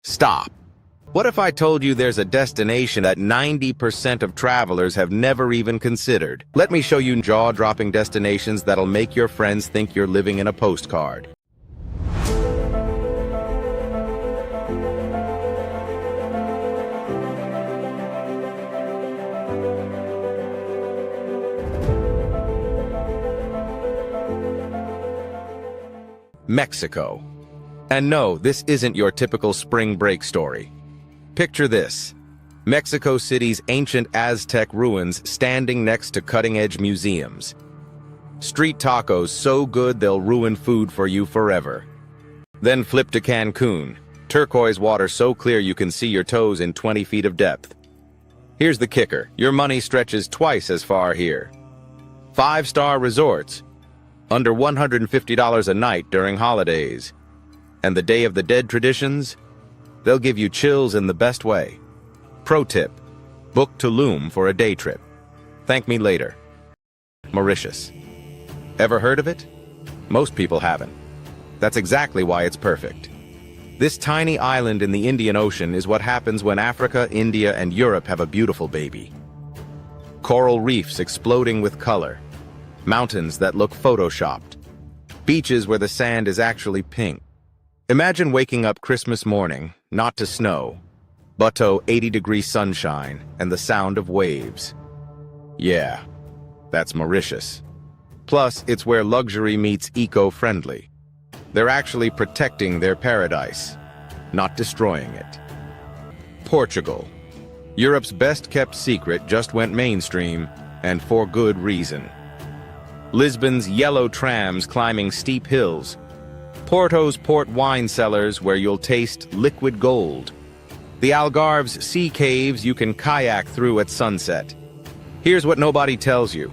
Stop. What if I told you there's a destination that 90% of travelers have never even considered? Let me show you jaw-dropping destinations that'll make your friends think you're living in a postcard. Mexico. And no, this isn't your typical spring break story. Picture this: Mexico City's ancient Aztec ruins standing next to cutting-edge museums. Street tacos so good they'll ruin food for you forever. Then flip to Cancun. Turquoise water so clear you can see your toes in 20 feet of depth. Here's the kicker: your money stretches twice as far here. 5-star resorts, under $150 a night during holidays. And the Day of the Dead traditions? They'll give you chills in the best way. Pro tip: book Tulum for a day trip. Thank me later. Mauritius. Ever heard of it? Most people haven't. That's exactly why it's perfect. This tiny island in the Indian Ocean is what happens when Africa, India, and Europe have a beautiful baby. Coral reefs exploding with color. Mountains that look photoshopped. Beaches where the sand is actually pink. Imagine waking up Christmas morning, not to snow, but to 80-degree sunshine and the sound of waves. Yeah, that's Mauritius. Plus, it's where luxury meets eco-friendly. They're actually protecting their paradise, not destroying it. Portugal. Europe's best-kept secret just went mainstream, and for good reason. Lisbon's yellow trams climbing steep hills. Porto's port wine cellars where you'll taste liquid gold. The Algarve's sea caves you can kayak through at sunset. Here's what nobody tells you: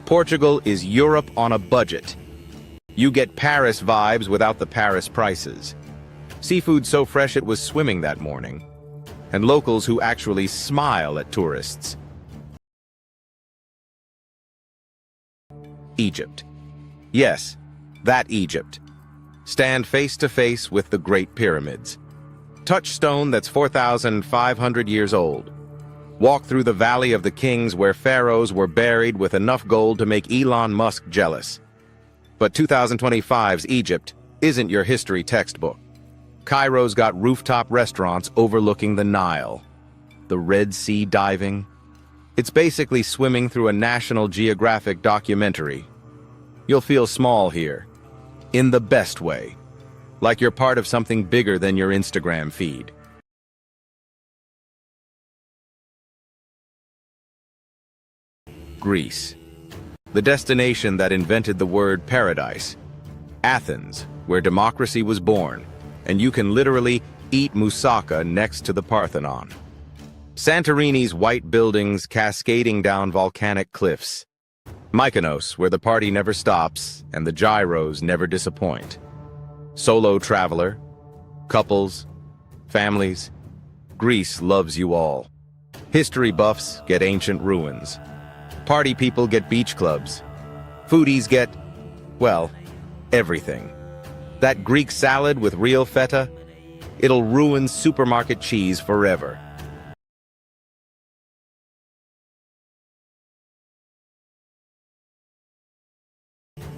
Portugal is Europe on a budget. You get Paris vibes without the Paris prices. Seafood so fresh it was swimming that morning. And locals who actually smile at tourists. Egypt. Yes, that Egypt. Stand face to face with the Great Pyramids. Touch stone that's 4,500 years old. Walk through the Valley of the Kings where pharaohs were buried with enough gold to make Elon Musk jealous. But 2025's Egypt isn't your history textbook. Cairo's got rooftop restaurants overlooking the Nile. The Red Sea diving. It's basically swimming through a National Geographic documentary. You'll feel small here. In the best way. Like you're part of something bigger than your Instagram feed. Greece. The destination that invented the word paradise. Athens, where democracy was born, and you can literally eat moussaka next to the Parthenon. Santorini's white buildings cascading down volcanic cliffs. Mykonos, where the party never stops and the gyros never disappoint. Solo traveler, couples, families. Greece loves you all. History buffs get ancient ruins. Party people get beach clubs. Foodies get, well, everything. That Greek salad with real feta, it'll ruin supermarket cheese forever.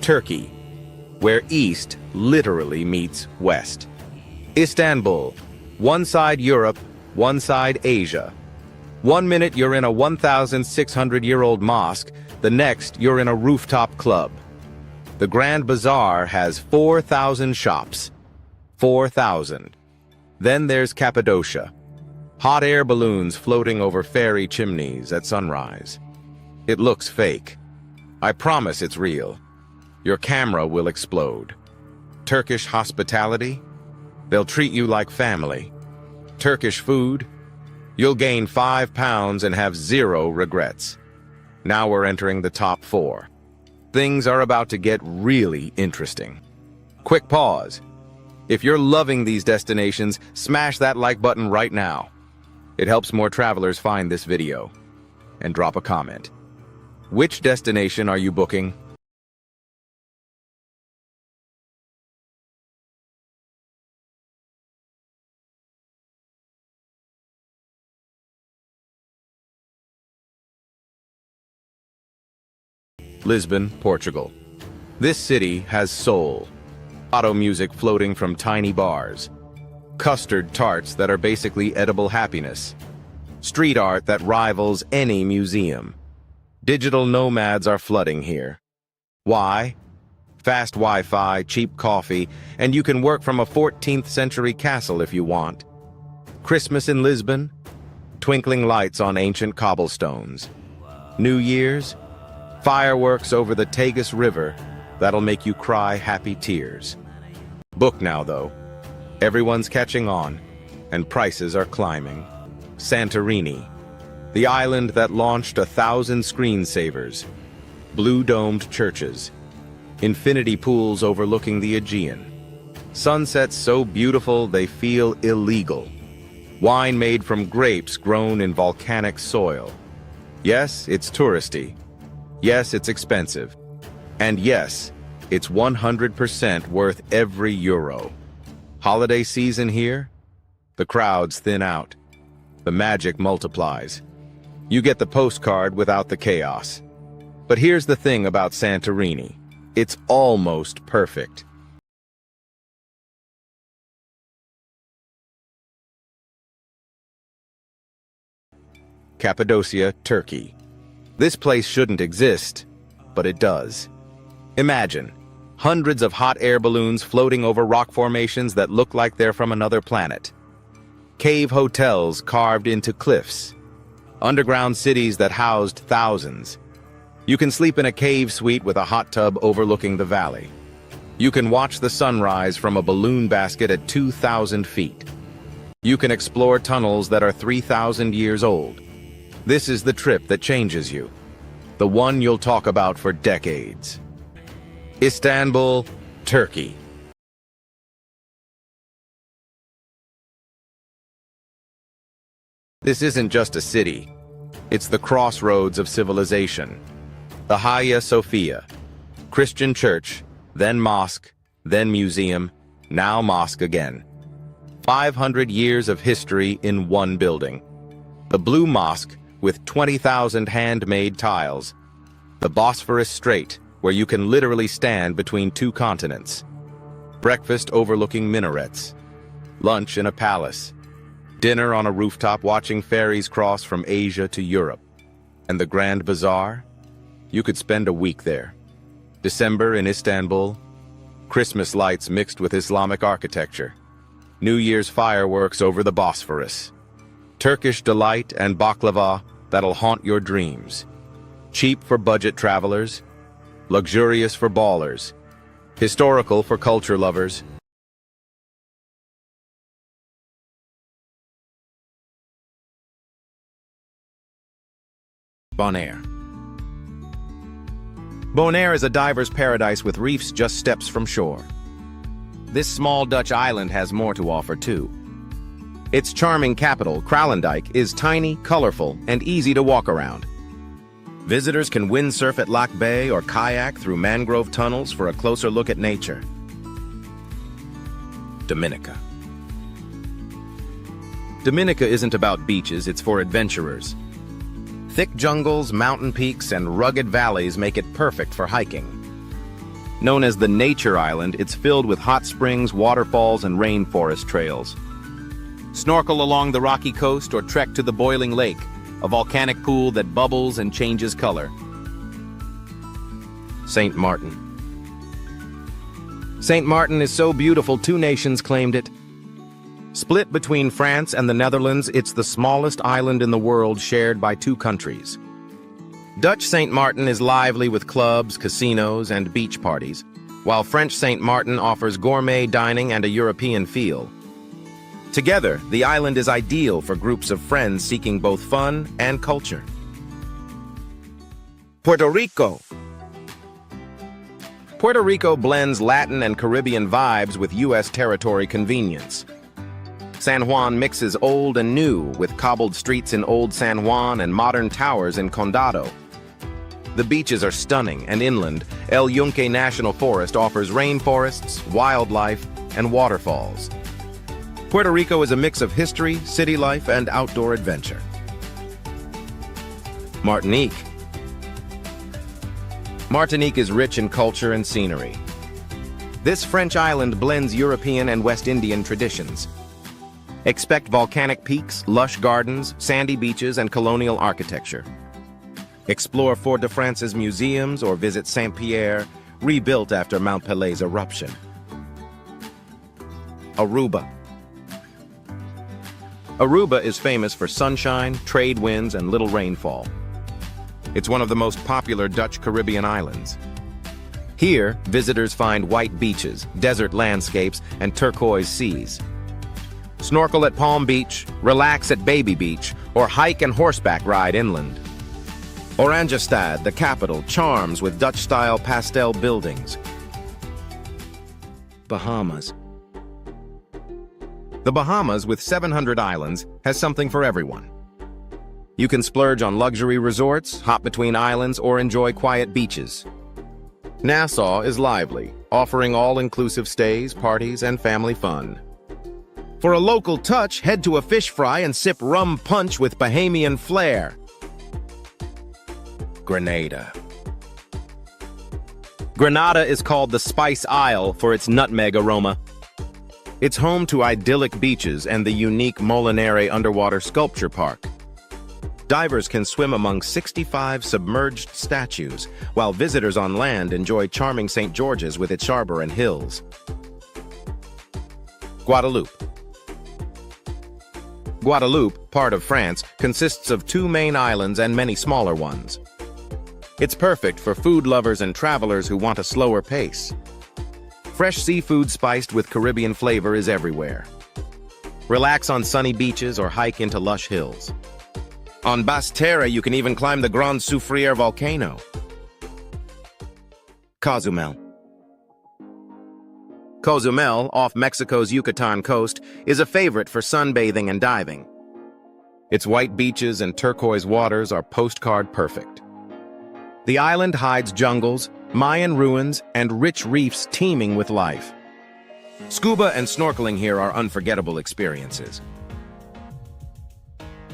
Turkey, where East literally meets West. Istanbul, one side Europe, one side Asia. 1 minute you're in a 1,600-year-old mosque, the next you're in a rooftop club. The Grand Bazaar has 4,000 shops. 4,000. Then there's Cappadocia. Hot air balloons floating over fairy chimneys at sunrise. It looks fake. I promise it's real. Your camera will explode. Turkish hospitality? They'll treat you like family. Turkish food? You'll gain 5 pounds and have 0 regrets. Now we're entering the top 4. Things are about to get really interesting. Quick pause. If you're loving these destinations, smash that like button right now. It helps more travelers find this video. And drop a comment. Which destination are you booking? Lisbon, Portugal. This city has soul. Auto music floating from tiny bars. Custard tarts that are basically edible happiness. Street art that rivals any museum. Digital nomads are flooding here. Why? Fast Wi-Fi, cheap coffee, and you can work from a 14th century castle if you want. Christmas in Lisbon? Twinkling lights on ancient cobblestones. New Year's? Fireworks over the Tagus River that'll make you cry happy tears. Book now, though. Everyone's catching on, and prices are climbing. Santorini, the island that launched 1,000 screensavers. Blue-domed churches. Infinity pools overlooking the Aegean. Sunsets so beautiful they feel illegal. Wine made from grapes grown in volcanic soil. Yes, it's touristy. Yes, it's expensive. And yes, it's 100% worth every euro. Holiday season here? The crowds thin out. The magic multiplies. You get the postcard without the chaos. But here's the thing about Santorini. It's almost perfect. Cappadocia, Turkey. This place shouldn't exist, but it does. Imagine, hundreds of hot air balloons floating over rock formations that look like they're from another planet. Cave hotels carved into cliffs. Underground cities that housed thousands. You can sleep in a cave suite with a hot tub overlooking the valley. You can watch the sunrise from a balloon basket at 2,000 feet. You can explore tunnels that are 3,000 years old. This is the trip that changes you. The one you'll talk about for decades. Istanbul, Turkey. This isn't just a city. It's the crossroads of civilization. The Hagia Sophia, Christian church, then mosque, then museum, now mosque again. 500 years of history in one building. The Blue Mosque with 20,000 handmade tiles. The Bosphorus Strait, where you can literally stand between two continents. Breakfast overlooking minarets. Lunch in a palace. Dinner on a rooftop watching ferries cross from Asia to Europe. And the Grand Bazaar? You could spend a week there. December in Istanbul. Christmas lights mixed with Islamic architecture. New Year's fireworks over the Bosphorus. Turkish delight and baklava that'll haunt your dreams. Cheap for budget travelers. Luxurious for ballers. Historical for culture lovers. Bonaire. Bonaire is a diver's paradise with reefs just steps from shore. This small Dutch island has more to offer too. Its charming capital, Kralendijk, is tiny, colorful, and easy to walk around. Visitors can windsurf at Lac Bay or kayak through mangrove tunnels for a closer look at nature. Dominica. Dominica isn't about beaches, it's for adventurers. Thick jungles, mountain peaks, and rugged valleys make it perfect for hiking. Known as the Nature Island, it's filled with hot springs, waterfalls, and rainforest trails. Snorkel along the rocky coast or trek to the boiling lake, a volcanic pool that bubbles and changes color. Saint Martin. Saint Martin is so beautiful, 2 nations claimed it. Split between France and the Netherlands, it's the smallest island in the world shared by 2 countries. Dutch Saint Martin is lively with clubs, casinos, and beach parties, while French Saint Martin offers gourmet dining and a European feel. Together, the island is ideal for groups of friends seeking both fun and culture. Puerto Rico. Puerto Rico blends Latin and Caribbean vibes with U.S. territory convenience. San Juan mixes old and new with cobbled streets in Old San Juan and modern towers in Condado. The beaches are stunning, and inland, El Yunque National Forest offers rainforests, wildlife, and waterfalls. Puerto Rico is a mix of history, city life, and outdoor adventure. Martinique. Martinique is rich in culture and scenery. This French island blends European and West Indian traditions. Expect volcanic peaks, lush gardens, sandy beaches, and colonial architecture. Explore Fort-de-France's museums or visit Saint-Pierre, rebuilt after Mount Pelé's eruption. Aruba. Aruba is famous for sunshine, trade winds, and little rainfall. It's one of the most popular Dutch Caribbean islands. Here, visitors find white beaches, desert landscapes, and turquoise seas. Snorkel at Palm Beach, relax at Baby Beach, or hike and horseback ride inland. Oranjestad, the capital, charms with Dutch-style pastel buildings. Bahamas. The Bahamas, with 700 islands, has something for everyone. You can splurge on luxury resorts, hop between islands, or enjoy quiet beaches. Nassau is lively, offering all-inclusive stays, parties, and family fun. For a local touch, head to a fish fry and sip rum punch with Bahamian flair. Grenada. Grenada is called the Spice Isle for its nutmeg aroma. It's home to idyllic beaches and the unique Molinare underwater sculpture park. Divers can swim among 65 submerged statues, while visitors on land enjoy charming St. George's with its harbor and hills. Guadeloupe. Guadeloupe, part of France, consists of 2 main islands and many smaller ones. It's perfect for food lovers and travelers who want a slower pace. Fresh seafood spiced with Caribbean flavor is everywhere. Relax on sunny beaches or hike into lush hills. On Basse Terre, you can even climb the Grand Soufriere volcano. Cozumel. Cozumel, off Mexico's Yucatan coast, is a favorite for sunbathing and diving. Its white beaches and turquoise waters are postcard perfect. The island hides jungles, Mayan ruins, and rich reefs teeming with life. Scuba and snorkeling here are unforgettable experiences.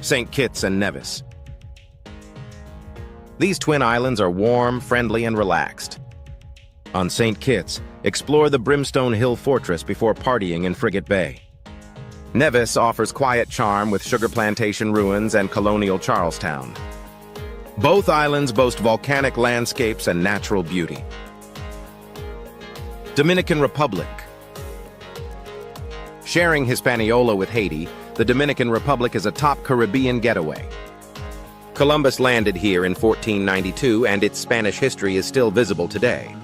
St. Kitts and Nevis. These twin islands are warm, friendly, and relaxed. On St. Kitts, explore the Brimstone Hill Fortress before partying in Frigate Bay. Nevis offers quiet charm with sugar plantation ruins and colonial Charlestown. Both islands boast volcanic landscapes and natural beauty. Dominican Republic. Sharing Hispaniola with Haiti, the Dominican Republic is a top Caribbean getaway. Columbus landed here in 1492, and its Spanish history is still visible today.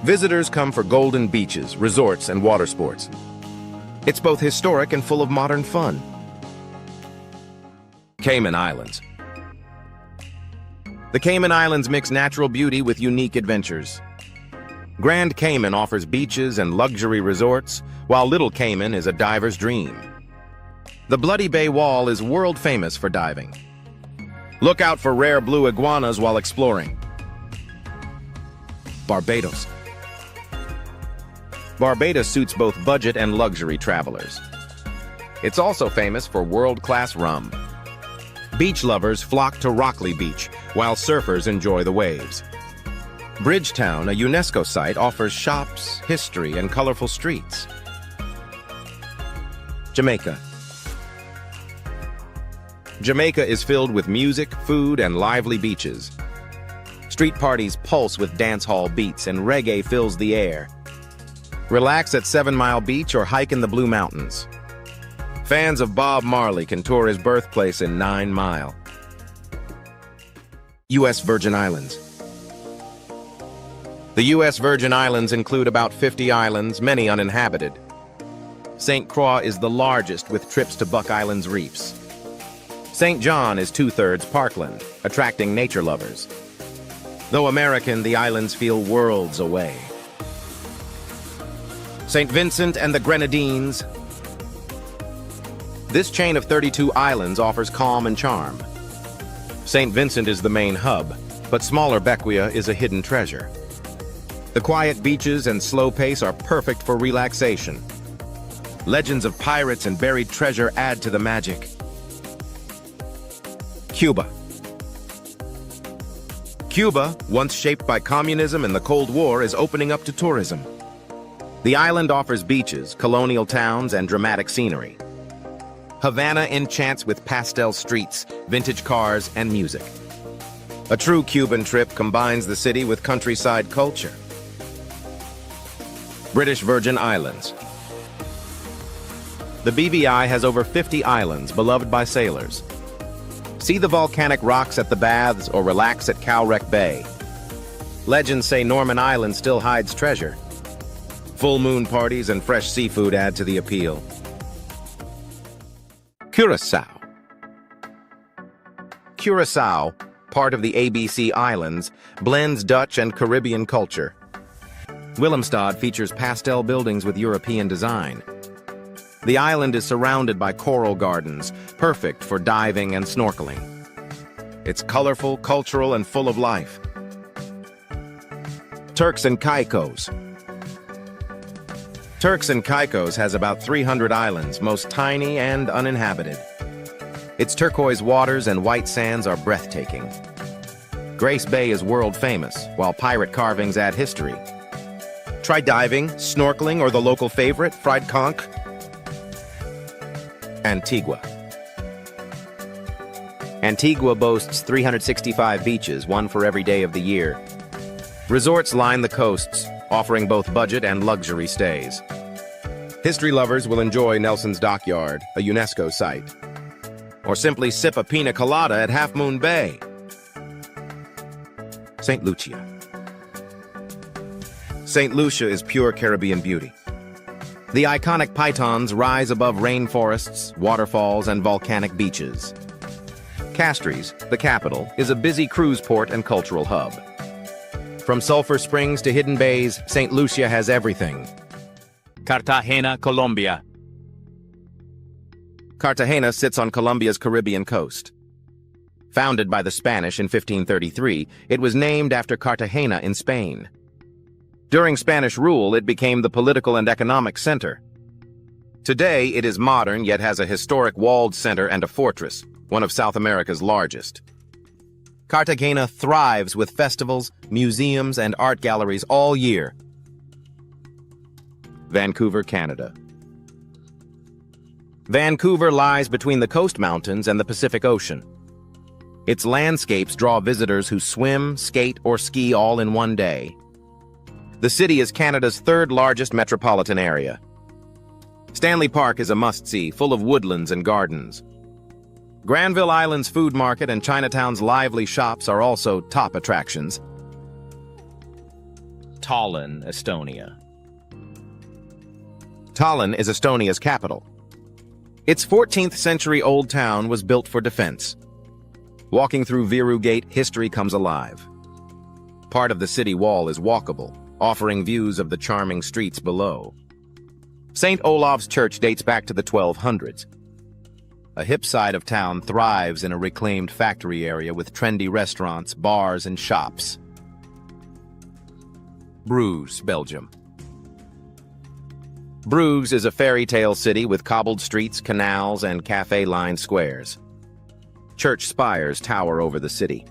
Visitors come for golden beaches, resorts, and water sports. It's both historic and full of modern fun. Cayman Islands. The Cayman Islands mix natural beauty with unique adventures. Grand Cayman offers beaches and luxury resorts, while Little Cayman is a diver's dream. The Bloody Bay Wall is world famous for diving. Look out for rare blue iguanas while exploring. Barbados. Barbados suits both budget and luxury travelers. It's also famous for world-class rum. Beach lovers flock to Rockley Beach, while surfers enjoy the waves. Bridgetown, a UNESCO site, offers shops, history, and colorful streets. Jamaica. Jamaica is filled with music, food, and lively beaches. Street parties pulse with dance hall beats, and reggae fills the air. Relax at 7 Mile Beach or hike in the Blue Mountains. Fans of Bob Marley can tour his birthplace in 9 Mile. U.S. Virgin Islands. The U.S. Virgin Islands include about 50 islands, many uninhabited. St. Croix is the largest, with trips to Buck Island's reefs. St. John is 2/3 parkland, attracting nature lovers. Though American, the islands feel worlds away. St. Vincent and the Grenadines. This chain of 32 islands offers calm and charm. St. Vincent is the main hub, but smaller Bequia is a hidden treasure. The quiet beaches and slow pace are perfect for relaxation. Legends of pirates and buried treasure add to the magic. Cuba. Cuba, once shaped by communism and the Cold War, is opening up to tourism. The island offers beaches, colonial towns, and dramatic scenery. Havana enchants with pastel streets, vintage cars, and music. A true Cuban trip combines the city with countryside culture. British Virgin Islands. The BVI has over 50 islands beloved by sailors. See the volcanic rocks at the Baths or relax at Cowwreck Bay. Legends say Norman Island still hides treasure. Full moon parties and fresh seafood add to the appeal. Curaçao. Curaçao, part of the ABC Islands, blends Dutch and Caribbean culture. Willemstad features pastel buildings with European design. The island is surrounded by coral gardens, perfect for diving and snorkeling. It's colorful, cultural, and full of life. Turks and Caicos. Turks and Caicos has about 300 islands, most tiny and uninhabited. Its turquoise waters and white sands are breathtaking. Grace Bay is world famous, while pirate carvings add history. Try diving, snorkeling, or the local favorite, fried conch. Antigua. Antigua boasts 365 beaches, one for every day of the year. Resorts line the coasts, offering both budget and luxury stays. History lovers will enjoy Nelson's Dockyard, a UNESCO site. Or simply sip a pina colada at Half Moon Bay. St. Lucia. St. Lucia is pure Caribbean beauty. The iconic pythons rise above rainforests, waterfalls, and volcanic beaches. Castries, the capital, is a busy cruise port and cultural hub. From sulfur springs to hidden bays, St. Lucia has everything. Cartagena, Colombia. Cartagena sits on Colombia's Caribbean coast. Founded by the Spanish in 1533, it was named after Cartagena in Spain. During Spanish rule, it became the political and economic center. Today, it is modern yet has a historic walled center and a fortress, one of South America's largest. Cartagena thrives with festivals, museums, and art galleries all year. Vancouver, Canada. Vancouver lies between the Coast Mountains and the Pacific Ocean. Its landscapes draw visitors who swim, skate, or ski all in one day. The city is Canada's third largest metropolitan area. Stanley Park is a must-see, full of woodlands and gardens. Granville Island's food market and Chinatown's lively shops are also top attractions. Tallinn, Estonia. Tallinn is Estonia's capital. Its 14th century old town was built for defense. Walking through Viru Gate, history comes alive. Part of the city wall is walkable, offering views of the charming streets below. St. Olaf's Church dates back to the 1200s. A hip side of town thrives in a reclaimed factory area with trendy restaurants, bars, and shops. Bruges, Belgium. Bruges is a fairy tale city with cobbled streets, canals, and cafe-lined squares. Church spires tower over the city.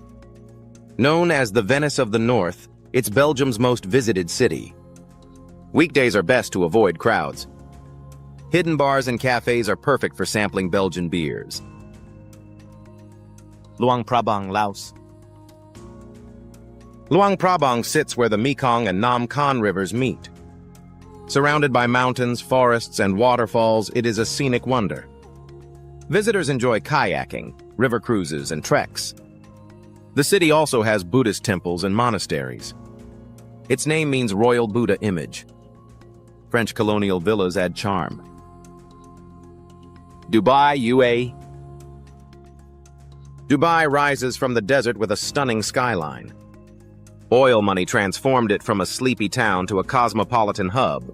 Known as the Venice of the North, it's Belgium's most visited city. Weekdays are best to avoid crowds. Hidden bars and cafes are perfect for sampling Belgian beers. Luang Prabang, Laos. Luang Prabang sits where the Mekong and Nam Khan rivers meet. Surrounded by mountains, forests, and waterfalls, it is a scenic wonder. Visitors enjoy kayaking, river cruises, and treks. The city also has Buddhist temples and monasteries. Its name means royal Buddha image. French colonial villas add charm. Dubai, UAE. Dubai rises from the desert with a stunning skyline. Oil money transformed it from a sleepy town to a cosmopolitan hub.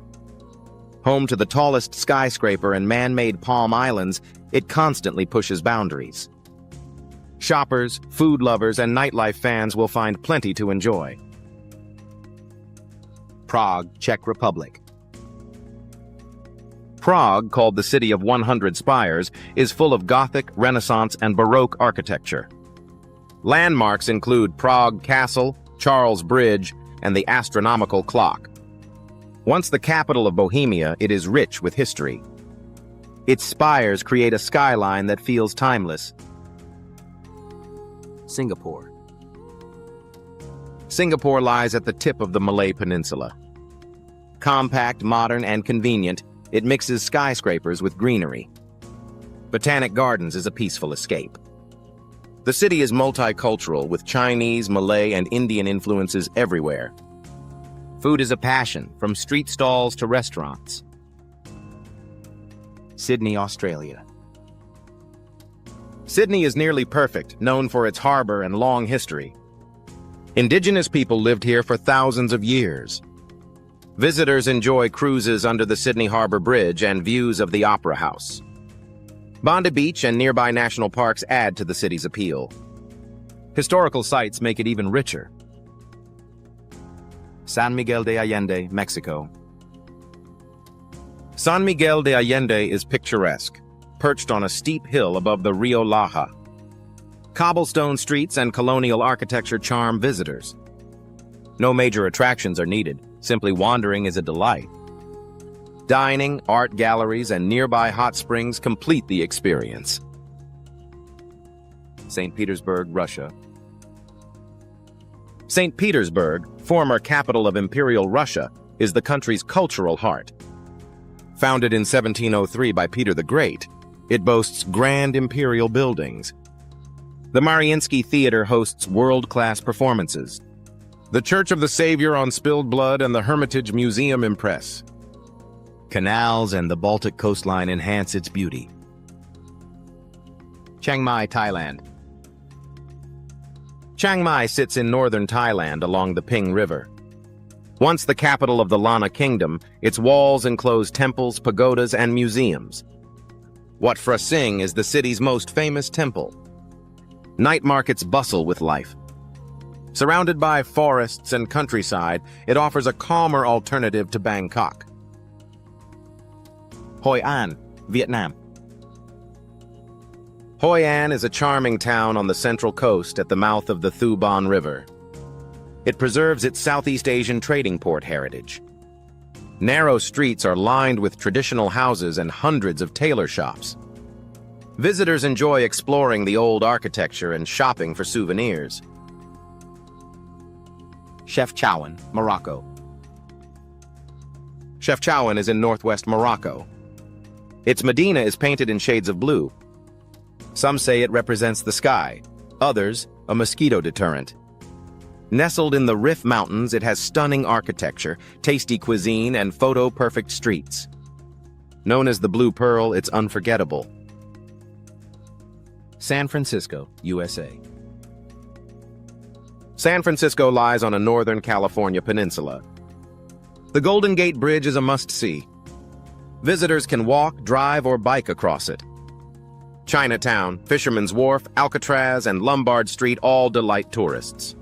Home to the tallest skyscraper and man-made Palm Islands, it constantly pushes boundaries. Shoppers, food lovers, and nightlife fans will find plenty to enjoy. Prague, Czech Republic. Prague, called the City of 100 Spires, is full of Gothic, Renaissance, and Baroque architecture. Landmarks include Prague Castle, Charles Bridge, and the astronomical clock. Once the capital of Bohemia, it is rich with history. Its spires create a skyline that feels timeless. Singapore. Singapore lies at the tip of the Malay Peninsula. Compact, modern, and convenient, it mixes skyscrapers with greenery. Botanic Gardens is a peaceful escape. The city is multicultural, with Chinese, Malay, and Indian influences everywhere. Food is a passion, from street stalls to restaurants. Sydney, Australia. Sydney is nearly perfect, known for its harbor and long history. Indigenous people lived here for thousands of years. Visitors enjoy cruises under the Sydney Harbour Bridge and views of the Opera House. Bondi Beach and nearby national parks add to the city's appeal. Historical sites make it even richer. San Miguel de Allende, Mexico. San Miguel de Allende is picturesque, perched on a steep hill above the Rio Laja. Cobblestone streets and colonial architecture charm visitors. No major attractions are needed, simply wandering is a delight. Dining, art galleries, and nearby hot springs complete the experience. St. Petersburg, Russia. St. Petersburg, former capital of Imperial Russia, is the country's cultural heart. Founded in 1703 by Peter the Great, it boasts grand imperial buildings. The Mariinsky Theater hosts world-class performances. The Church of the Savior on Spilled Blood and the Hermitage Museum impress. Canals and the Baltic coastline enhance its beauty. Chiang Mai, Thailand. Chiang Mai sits in northern Thailand along the Ping River. Once the capital of the Lanna Kingdom, its walls enclose temples, pagodas, and museums. Wat Phra Singh is the city's most famous temple. Night markets bustle with life. Surrounded by forests and countryside, it offers a calmer alternative to Bangkok. Hoi An, Vietnam. Hoi An is a charming town on the central coast at the mouth of the Thu Bon River. It preserves its Southeast Asian trading port heritage. Narrow streets are lined with traditional houses and hundreds of tailor shops. Visitors enjoy exploring the old architecture and shopping for souvenirs. Chefchaouen, Morocco. Chefchaouen is in northwest Morocco. Its Medina is painted in shades of blue. Some say it represents the sky, others, a mosquito deterrent. Nestled in the Rif Mountains, it has stunning architecture, tasty cuisine, and photo-perfect streets. Known as the Blue Pearl, it's unforgettable. San Francisco, USA. San Francisco lies on a northern California peninsula. The Golden Gate Bridge is a must-see. Visitors can walk, drive, or bike across it. Chinatown, Fisherman's Wharf, Alcatraz, and Lombard Street all delight tourists.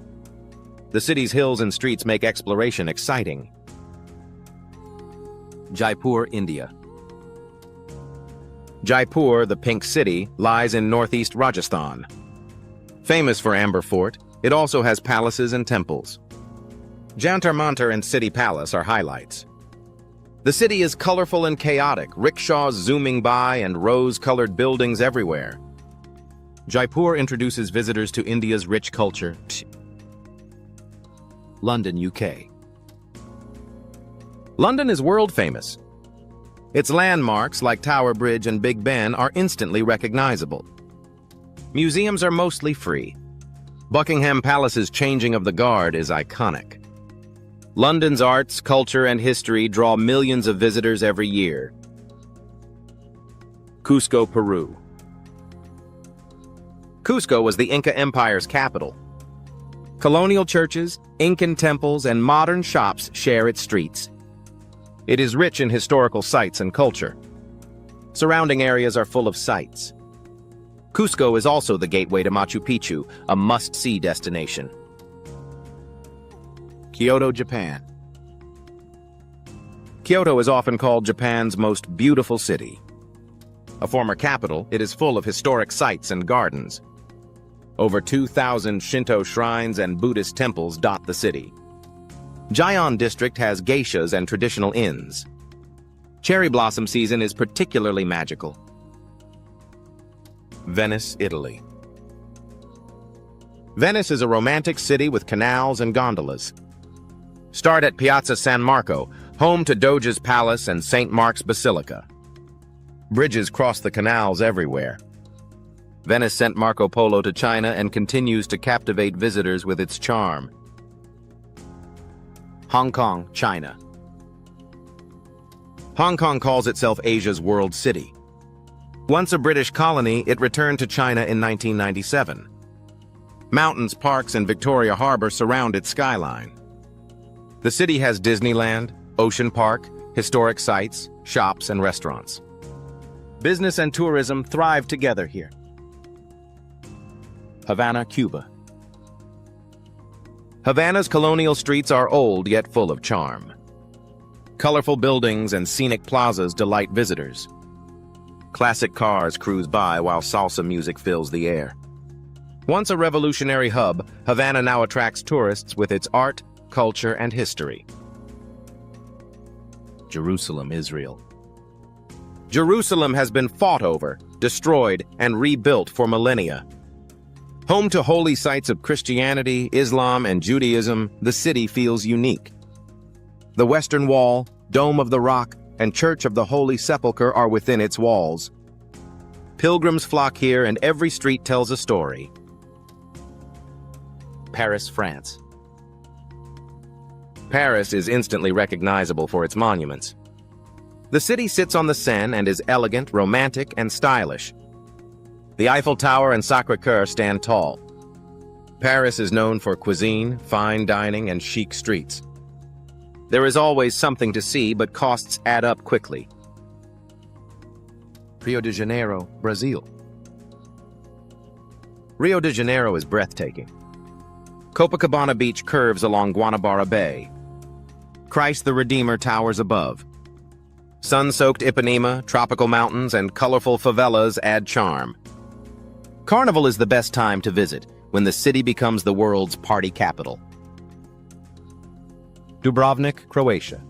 The city's hills and streets make exploration exciting. Jaipur, India. Jaipur, the Pink City, lies in northeast Rajasthan. Famous for Amber Fort, it also has palaces and temples. Jantar Mantar and City Palace are highlights. The city is colorful and chaotic, rickshaws zooming by and rose-colored buildings everywhere. Jaipur introduces visitors to India's rich culture. London, UK. London is world-famous. Its landmarks, like Tower Bridge and Big Ben, are instantly recognizable. Museums are mostly free. Buckingham Palace's changing of the guard is iconic. London's arts, culture, and history draw millions of visitors every year. Cusco, Peru. Cusco was the Inca Empire's capital. Colonial churches, Incan temples, and modern shops share its streets. It is rich in historical sites and culture. Surrounding areas are full of sights. Cusco is also the gateway to Machu Picchu, a must-see destination. Kyoto, Japan. Kyoto is often called Japan's most beautiful city. A former capital, it is full of historic sites and gardens. Over 2,000 Shinto shrines and Buddhist temples dot the city. Jian district has geishas and traditional inns. Cherry blossom season is particularly magical. Venice, Italy. Venice is a romantic city with canals and gondolas. Start at Piazza San Marco, home to Doge's Palace and St. Mark's Basilica. Bridges cross the canals everywhere. Venice sent Marco Polo to China and continues to captivate visitors with its charm. Hong Kong, China. Hong Kong calls itself Asia's World City. Once a British colony, it returned to China in 1997. Mountains, parks, and Victoria Harbor surround its skyline. The city has Disneyland, Ocean Park, historic sites, shops, and restaurants. Business and tourism thrive together here. Havana, Cuba. Havana's colonial streets are old yet full of charm. Colorful buildings and scenic plazas delight visitors. Classic cars cruise by while salsa music fills the air. Once a revolutionary hub, Havana now attracts tourists with its art, culture, and history. Jerusalem, Israel. Jerusalem has been fought over, destroyed, and rebuilt for millennia. Home to holy sites of Christianity, Islam, and Judaism, the city feels unique. The Western Wall, Dome of the Rock, and Church of the Holy Sepulchre are within its walls. Pilgrims flock here, and every street tells a story. Paris, France. Paris is instantly recognizable for its monuments. The city sits on the Seine and is elegant, romantic, and stylish. The Eiffel Tower and Sacré-Cœur stand tall. Paris is known for cuisine, fine dining, and chic streets. There is always something to see, but costs add up quickly. Rio de Janeiro, Brazil. Rio de Janeiro is breathtaking. Copacabana Beach curves along Guanabara Bay. Christ the Redeemer towers above. Sun-soaked Ipanema, tropical mountains, and colorful favelas add charm. Carnival is the best time to visit, when the city becomes the world's party capital. Dubrovnik, Croatia.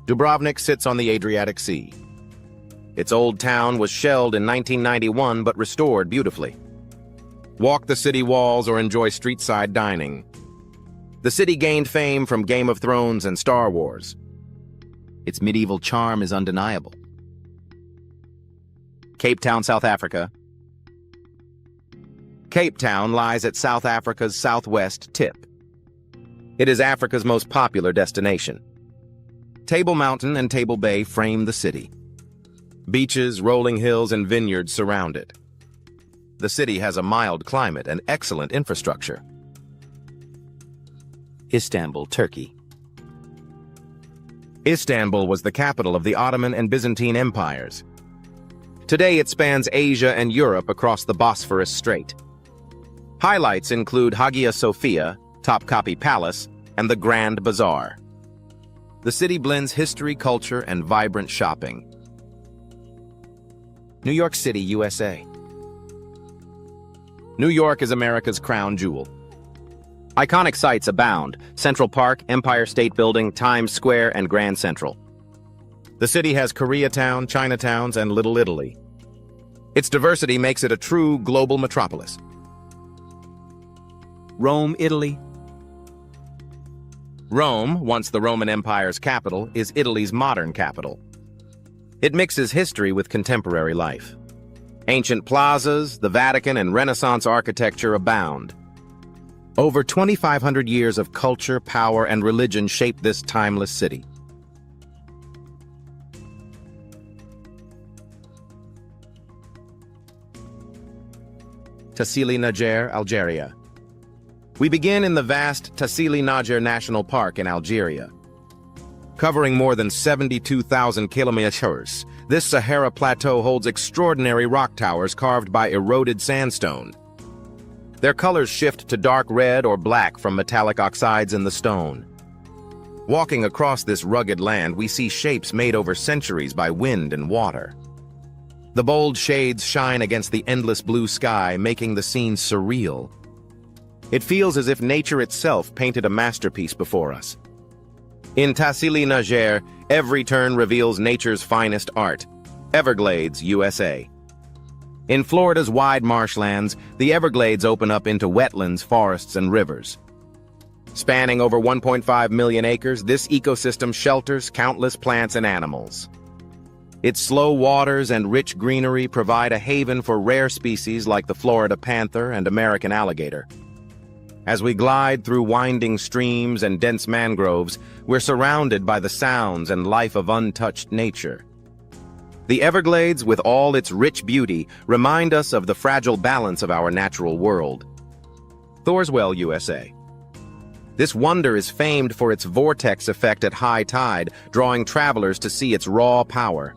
Dubrovnik sits on the Adriatic Sea. Its old town was shelled in 1991 but restored beautifully. Walk the city walls or enjoy street-side dining. The city gained fame from Game of Thrones and Star Wars. Its medieval charm is undeniable. Cape Town, South Africa. Cape Town lies at South Africa's southwest tip. It is Africa's most popular destination. Table Mountain and Table Bay frame the city. Beaches, rolling hills, and vineyards surround it. The city has a mild climate and excellent infrastructure. Istanbul, Turkey. Istanbul was the capital of the Ottoman and Byzantine empires. Today it spans Asia and Europe across the Bosphorus Strait. Highlights include Hagia Sophia, Topkapi Palace, and the Grand Bazaar. The city blends history, culture, and vibrant shopping. New York City, USA. New York is America's crown jewel. Iconic sites abound: Central Park, Empire State Building, Times Square, and Grand Central. The city has Koreatown, Chinatowns, and Little Italy. Its diversity makes it a true global metropolis. Rome, Italy. Rome, once the Roman Empire's capital, is Italy's modern capital. It mixes history with contemporary life. Ancient plazas, the Vatican, and Renaissance architecture abound. Over 2,500 years of culture, power, and religion shape this timeless city. Tassili N'Ajjer, Algeria. We begin in the vast Tassili N'Ajjer National Park in Algeria. Covering more than 72,000 kilometers, this Sahara plateau holds extraordinary rock towers carved by eroded sandstone. Their colors shift to dark red or black from metallic oxides in the stone. Walking across this rugged land, we see shapes made over centuries by wind and water. The bold shades shine against the endless blue sky, making the scene surreal. It feels as if nature itself painted a masterpiece before us. In Tassili Niger, every turn reveals nature's finest art. Everglades, USA. In Florida's wide marshlands, the Everglades open up into wetlands, forests, and rivers. Spanning over 1.5 million acres, this ecosystem shelters countless plants and animals. Its slow waters and rich greenery provide a haven for rare species like the Florida panther and American alligator. As we glide through winding streams and dense mangroves, we're surrounded by the sounds and life of untouched nature. The Everglades, with all its rich beauty, remind us of the fragile balance of our natural world. Thorswell, USA. This wonder is famed for its vortex effect at high tide, drawing travelers to see its raw power.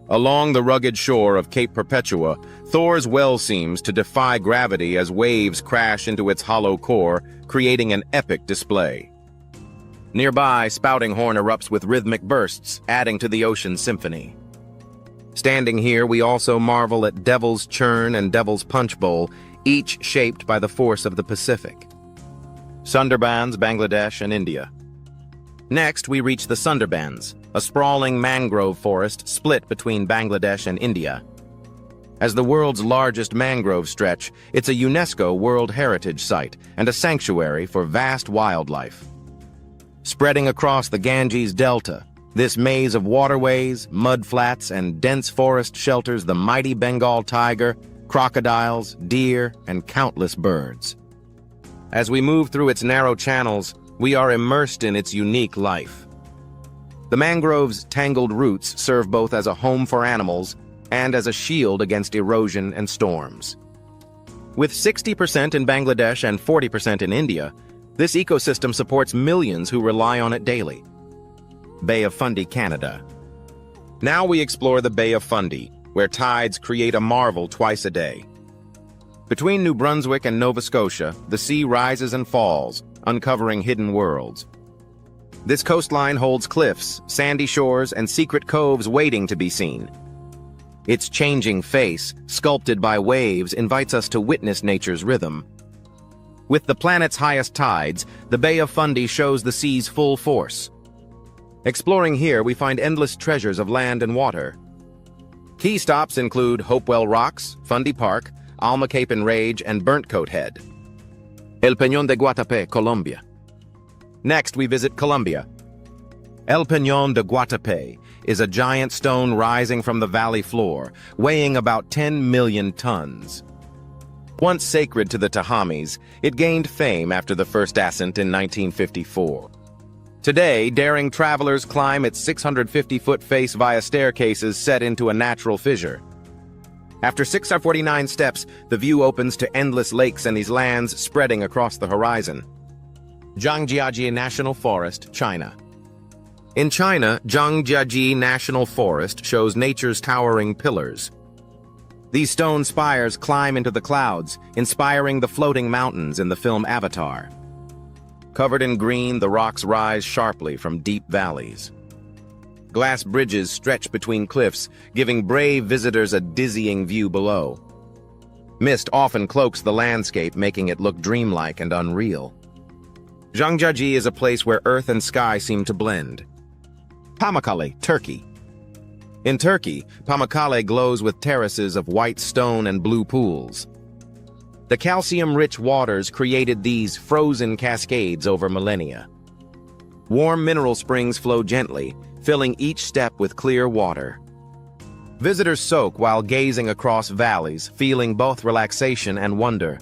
Along the rugged shore of Cape Perpetua, Thor's well seems to defy gravity as waves crash into its hollow core, creating an epic display. Nearby, Spouting Horn erupts with rhythmic bursts, adding to the ocean's symphony. Standing here, we also marvel at Devil's Churn and Devil's Punch Bowl, each shaped by the force of the Pacific. Sundarbans, Bangladesh, and India. Next, we reach the Sundarbans, a sprawling mangrove forest split between Bangladesh and India. As the world's largest mangrove stretch, it's a UNESCO World Heritage Site and a sanctuary for vast wildlife. Spreading across the Ganges Delta, this maze of waterways, mudflats, and dense forest shelters the mighty Bengal tiger, crocodiles, deer, and countless birds. As we move through its narrow channels, we are immersed in its unique life. The mangrove's tangled roots serve both as a home for animals and as a shield against erosion and storms. With 60% in Bangladesh and 40% in India, this ecosystem supports millions who rely on it daily. Bay of Fundy, Canada. Now we explore the Bay of Fundy, where tides create a marvel twice a day. Between New Brunswick and Nova Scotia, the sea rises and falls, uncovering hidden worlds. This coastline holds cliffs, sandy shores, and secret coves waiting to be seen. Its changing face, sculpted by waves, invites us to witness nature's rhythm. With the planet's highest tides, the Bay of Fundy shows the sea's full force. Exploring here, we find endless treasures of land and water. Key stops include Hopewell Rocks, Fundy Park, Alma Cape and Rage, and Burnt Coat Head. El Peñón de Guatapé, Colombia. Next, we visit Colombia. El Peñón de Guatapé is a giant stone rising from the valley floor, weighing about 10 million tons. Once sacred to the Tahamis, it gained fame after the first ascent in 1954. Today, daring travelers climb its 650-foot face via staircases set into a natural fissure. After 649 steps, the view opens to endless lakes and these lands spreading across the horizon. Zhangjiajie National Forest, China. In China, Zhangjiajie National Forest shows nature's towering pillars. These stone spires climb into the clouds, inspiring the floating mountains in the film Avatar. Covered in green, the rocks rise sharply from deep valleys. Glass bridges stretch between cliffs, giving brave visitors a dizzying view below. Mist often cloaks the landscape, making it look dreamlike and unreal. Zhangjiajie is a place where earth and sky seem to blend. Pamukkale, Turkey. In Turkey, Pamukkale glows with terraces of white stone and blue pools. The calcium-rich waters created these frozen cascades over millennia. Warm mineral springs flow gently, filling each step with clear water. Visitors soak while gazing across valleys, feeling both relaxation and wonder.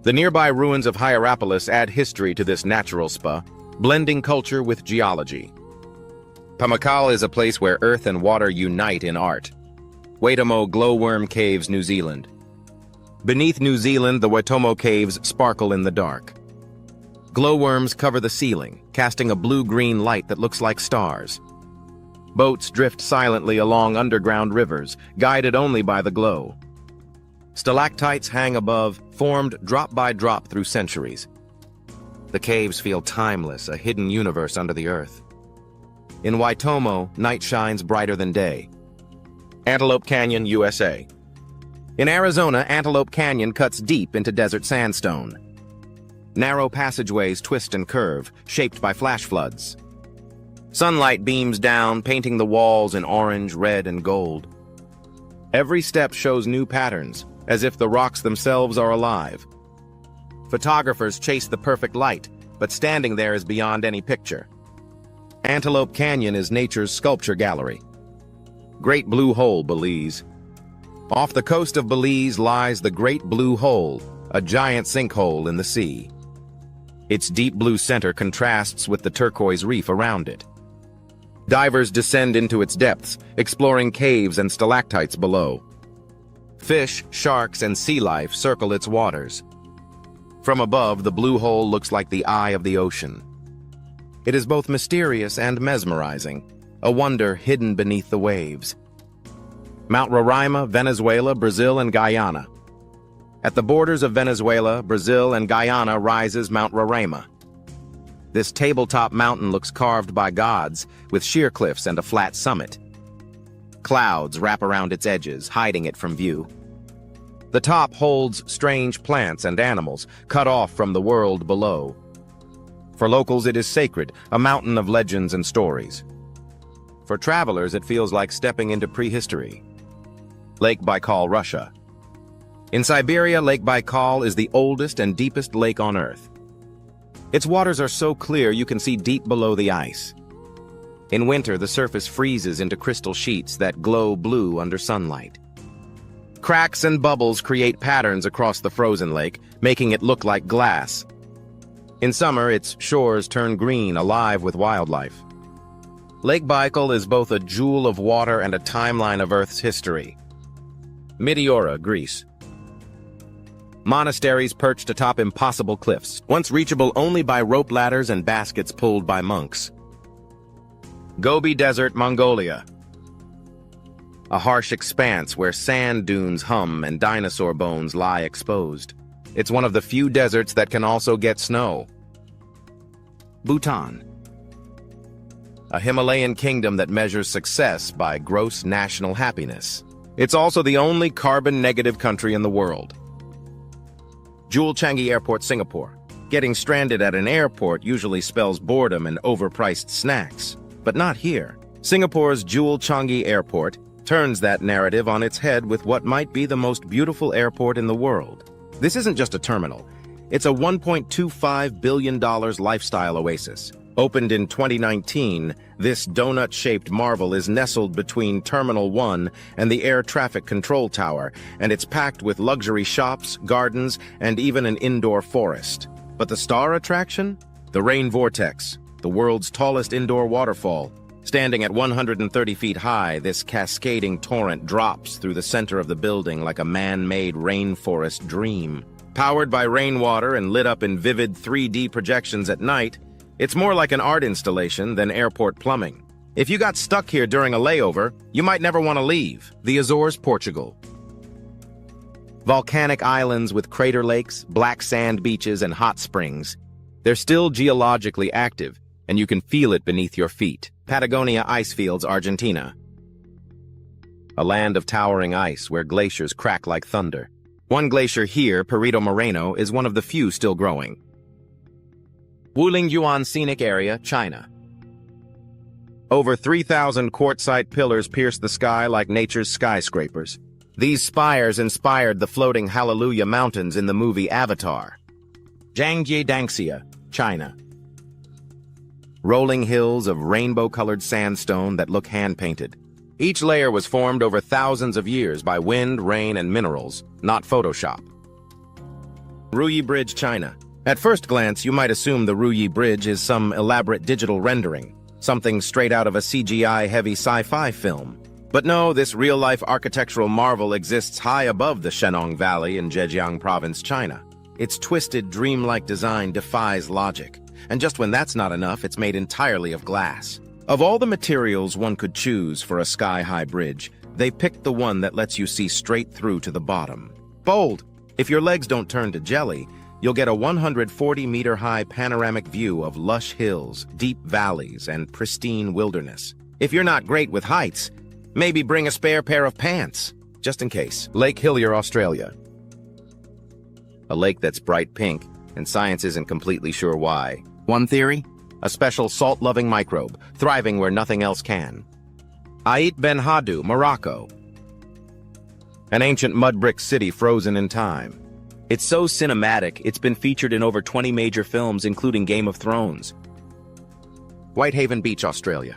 The nearby ruins of Hierapolis add history to this natural spa, blending culture with geology. Pamukkale is a place where earth and water unite in art. Waitomo Glowworm Caves, New Zealand. Beneath New Zealand, the Waitomo Caves sparkle in the dark. Glowworms cover the ceiling, casting a blue-green light that looks like stars. Boats drift silently along underground rivers, guided only by the glow. Stalactites hang above, formed drop by drop through centuries. The caves feel timeless, a hidden universe under the earth. In Waitomo, night shines brighter than day. Antelope Canyon, USA. In Arizona, Antelope Canyon cuts deep into desert sandstone. Narrow passageways twist and curve, shaped by flash floods. Sunlight beams down, painting the walls in orange, red, and gold. Every step shows new patterns, as if the rocks themselves are alive. Photographers chase the perfect light, but standing there is beyond any picture. Antelope Canyon is nature's sculpture gallery. Great Blue Hole, Belize. Off the coast of Belize lies the Great Blue Hole, a giant sinkhole in the sea. Its deep blue center contrasts with the turquoise reef around it. Divers descend into its depths, exploring caves and stalactites below. Fish, sharks, and sea life circle its waters. From above, the blue hole looks like the eye of the ocean. It is both mysterious and mesmerizing, a wonder hidden beneath the waves. Mount Roraima, Venezuela, Brazil, and Guyana. At the borders of Venezuela, Brazil, and Guyana rises Mount Roraima. This tabletop mountain looks carved by gods, with sheer cliffs and a flat summit. Clouds wrap around its edges, hiding it from view. The top holds strange plants and animals, cut off from the world below. For locals, it is sacred, a mountain of legends and stories. For travelers, it feels like stepping into prehistory. Lake Baikal, Russia. In Siberia, Lake Baikal is the oldest and deepest lake on Earth. Its waters are so clear you can see deep below the ice. In winter, the surface freezes into crystal sheets that glow blue under sunlight. Cracks and bubbles create patterns across the frozen lake, making it look like glass. In summer, its shores turn green, alive with wildlife. Lake Baikal is both a jewel of water and a timeline of Earth's history. Meteora, Greece. Monasteries perched atop impossible cliffs, once reachable only by rope ladders and baskets pulled by monks. Gobi Desert, Mongolia. A harsh expanse where sand dunes hum and dinosaur bones lie exposed. It's one of the few deserts that can also get snow. Bhutan. A Himalayan kingdom that measures success by gross national happiness. It's also the only carbon-negative country in the world. Jewel Changi Airport, Singapore. Getting stranded at an airport usually spells boredom and overpriced snacks. But not here. Singapore's Jewel Changi Airport turns that narrative on its head with what might be the most beautiful airport in the world. This isn't just a terminal. It's a $1.25 billion lifestyle oasis. Opened in 2019, this donut-shaped marvel is nestled between Terminal 1 and the Air Traffic Control Tower, and it's packed with luxury shops, gardens, and even an indoor forest. But the star attraction? The Rain Vortex, the world's tallest indoor waterfall. Standing at 130 feet high, this cascading torrent drops through the center of the building like a man-made rainforest dream. Powered by rainwater and lit up in vivid 3D projections at night, it's more like an art installation than airport plumbing. If you got stuck here during a layover, you might never want to leave. The Azores, Portugal. Volcanic islands with crater lakes, black sand beaches, and hot springs. They're still geologically active, and you can feel it beneath your feet. Patagonia ice fields, Argentina. A land of towering ice where glaciers crack like thunder. One glacier here, Perito Moreno, is one of the few still growing. Wulingyuan Scenic Area, China. Over 3,000 quartzite pillars pierce the sky like nature's skyscrapers. These spires inspired the floating Hallelujah Mountains in the movie Avatar. Zhangji Dangxia, China. Rolling hills of rainbow-colored sandstone that look hand-painted. Each layer was formed over thousands of years by wind, rain, and minerals, not Photoshop. Ruyi Bridge, China. At first glance, you might assume the Ruyi Bridge is some elaborate digital rendering, something straight out of a CGI-heavy sci-fi film. But no, this real-life architectural marvel exists high above the Shenong Valley in Zhejiang Province, China. Its twisted, dreamlike design defies logic. And just when that's not enough, it's made entirely of glass. Of all the materials one could choose for a sky-high bridge, they picked the one that lets you see straight through to the bottom. Bold! If your legs don't turn to jelly, you'll get a 140-meter-high panoramic view of lush hills, deep valleys, and pristine wilderness. If you're not great with heights, Maybe bring a spare pair of pants, just in case. Lake Hillier, Australia. A lake that's bright pink, and science isn't completely sure why. One theory? A special salt-loving microbe, thriving where nothing else can. Ait Ben Haddou, Morocco. An ancient mud brick city frozen in time. It's so cinematic, it's been featured in over 20 major films, including Game of Thrones. Whitehaven Beach, Australia.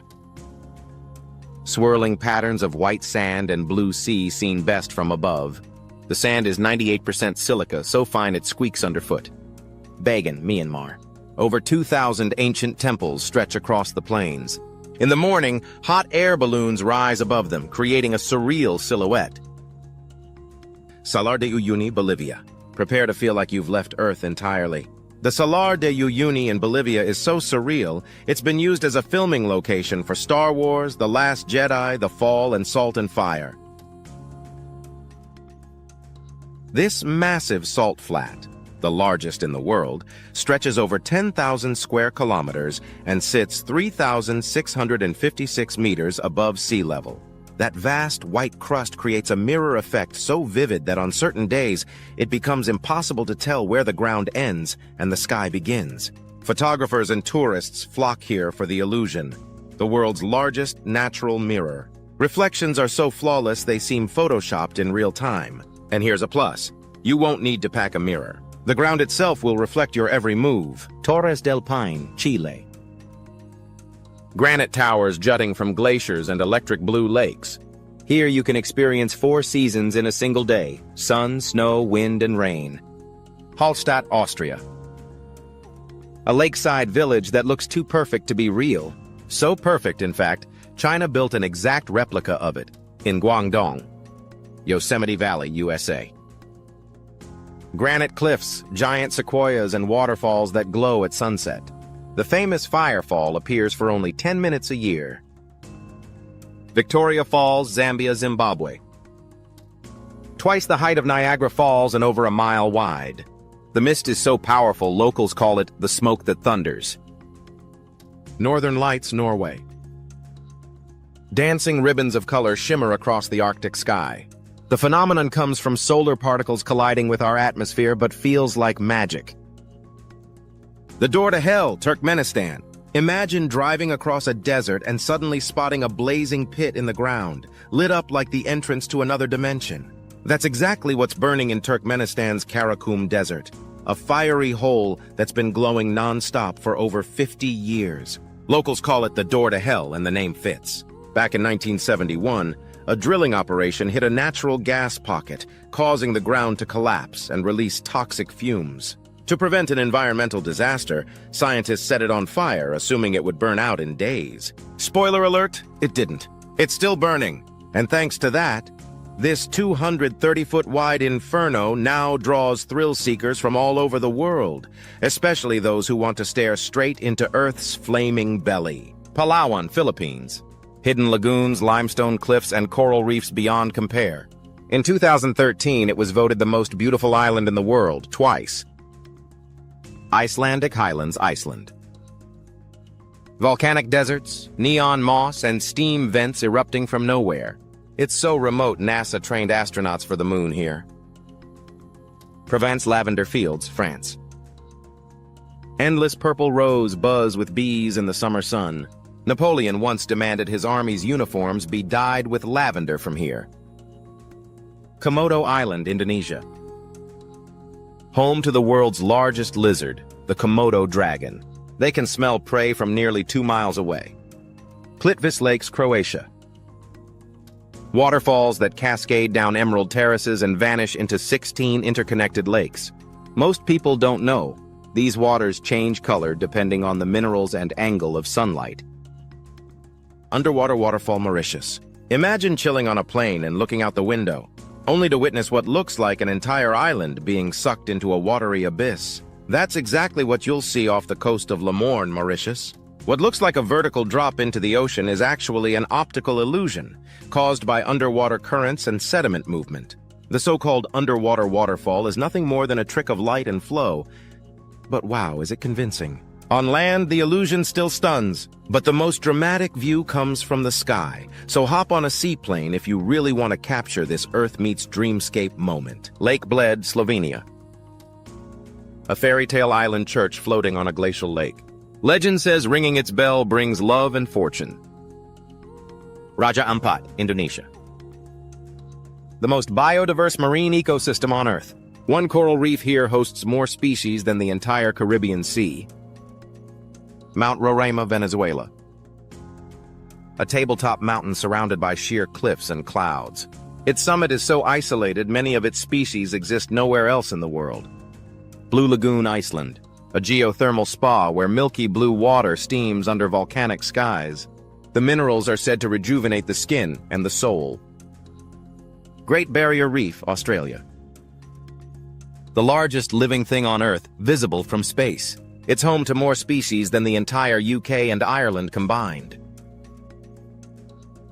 Swirling patterns of white sand and blue sea seen best from above. The sand is 98% silica, so fine it squeaks underfoot. Bagan, Myanmar. Over 2,000 ancient temples stretch across the plains. In the morning, hot air balloons rise above them, creating a surreal silhouette. Salar de Uyuni, Bolivia. Prepare to feel like you've left Earth entirely. The Salar de Uyuni in Bolivia is so surreal, it's been used as a filming location for Star Wars, The Last Jedi, The Fall, and Salt and Fire. This massive salt flat, the largest in the world, stretches over 10,000 square kilometers and sits 3,656 meters above sea level. That vast white crust creates a mirror effect so vivid that on certain days, it becomes impossible to tell where the ground ends and the sky begins. Photographers and tourists flock here for the illusion, the world's largest natural mirror. Reflections are so flawless they seem photoshopped in real time. And here's a plus. You won't need to pack a mirror. The ground itself will reflect your every move. Torres del Paine, Chile. Granite towers jutting from glaciers and electric blue lakes. Here you can experience 4 seasons in a single day: sun, snow, wind, and rain. Hallstatt, Austria. A lakeside village that looks too perfect to be real. So perfect, in fact, China built an exact replica of it in Guangdong. Yosemite Valley, USA. Granite cliffs, giant sequoias, and waterfalls that glow at sunset. The famous Firefall appears for only 10 minutes a year. Victoria Falls, Zambia, Zimbabwe. Twice the height of Niagara Falls and over a mile wide. The mist is so powerful, locals call it the smoke that thunders. Northern Lights, Norway. Dancing ribbons of color shimmer across the Arctic sky. The phenomenon comes from solar particles colliding with our atmosphere but feels like magic. The Door to Hell, Turkmenistan. Imagine driving across a desert and suddenly spotting a blazing pit in the ground, lit up like the entrance to another dimension. That's exactly what's burning in Turkmenistan's Karakum Desert, a fiery hole that's been glowing non-stop for over 50 years. Locals call it the Door to Hell, and the name fits. Back in 1971, a drilling operation hit a natural gas pocket, causing the ground to collapse and release toxic fumes. To prevent an environmental disaster, scientists set it on fire, assuming it would burn out in days. Spoiler alert, it didn't. It's still burning. And thanks to that, this 230-foot-wide inferno now draws thrill-seekers from all over the world, especially those who want to stare straight into Earth's flaming belly. Palawan, Philippines. Hidden lagoons, limestone cliffs, and coral reefs beyond compare. In 2013, it was voted the most beautiful island in the world, twice. Icelandic Highlands, Iceland. Volcanic deserts, neon moss, and steam vents erupting from nowhere. It's so remote NASA trained astronauts for the moon here. Provence lavender fields, France. Endless purple rows buzz with bees in the summer sun. Napoleon once demanded his army's uniforms be dyed with lavender from here. Komodo Island, Indonesia. Home to the world's largest lizard, the Komodo dragon. They can smell prey from nearly 2 miles away. Plitvice Lakes, Croatia. Waterfalls that cascade down emerald terraces and vanish into 16 interconnected lakes. Most people don't know, these waters change color depending on the minerals and angle of sunlight. Underwater waterfall, Mauritius. Imagine chilling on a plane and looking out the window, only to witness what looks like an entire island being sucked into a watery abyss. That's exactly what you'll see off the coast of Lemoine, Mauritius. What looks like a vertical drop into the ocean is actually an optical illusion caused by underwater currents and sediment movement. The so-called underwater waterfall is nothing more than a trick of light and flow. But wow, is it convincing. On land, the illusion still stuns, but the most dramatic view comes from the sky. So hop on a seaplane if you really want to capture this Earth meets dreamscape moment. Lake Bled, Slovenia. A fairy tale island church floating on a glacial lake. Legend says ringing its bell brings love and fortune. Raja Ampat, Indonesia. The most biodiverse marine ecosystem on Earth. One coral reef here hosts more species than the entire Caribbean Sea. Mount Roraima, Venezuela. A tabletop mountain surrounded by sheer cliffs and clouds. Its summit is so isolated, many of its species exist nowhere else in the world. Blue Lagoon, Iceland. A geothermal spa where milky blue water steams under volcanic skies. The minerals are said to rejuvenate the skin and the soul. Great Barrier Reef, Australia. The largest living thing on Earth, visible from space. It's home to more species than the entire UK and Ireland combined.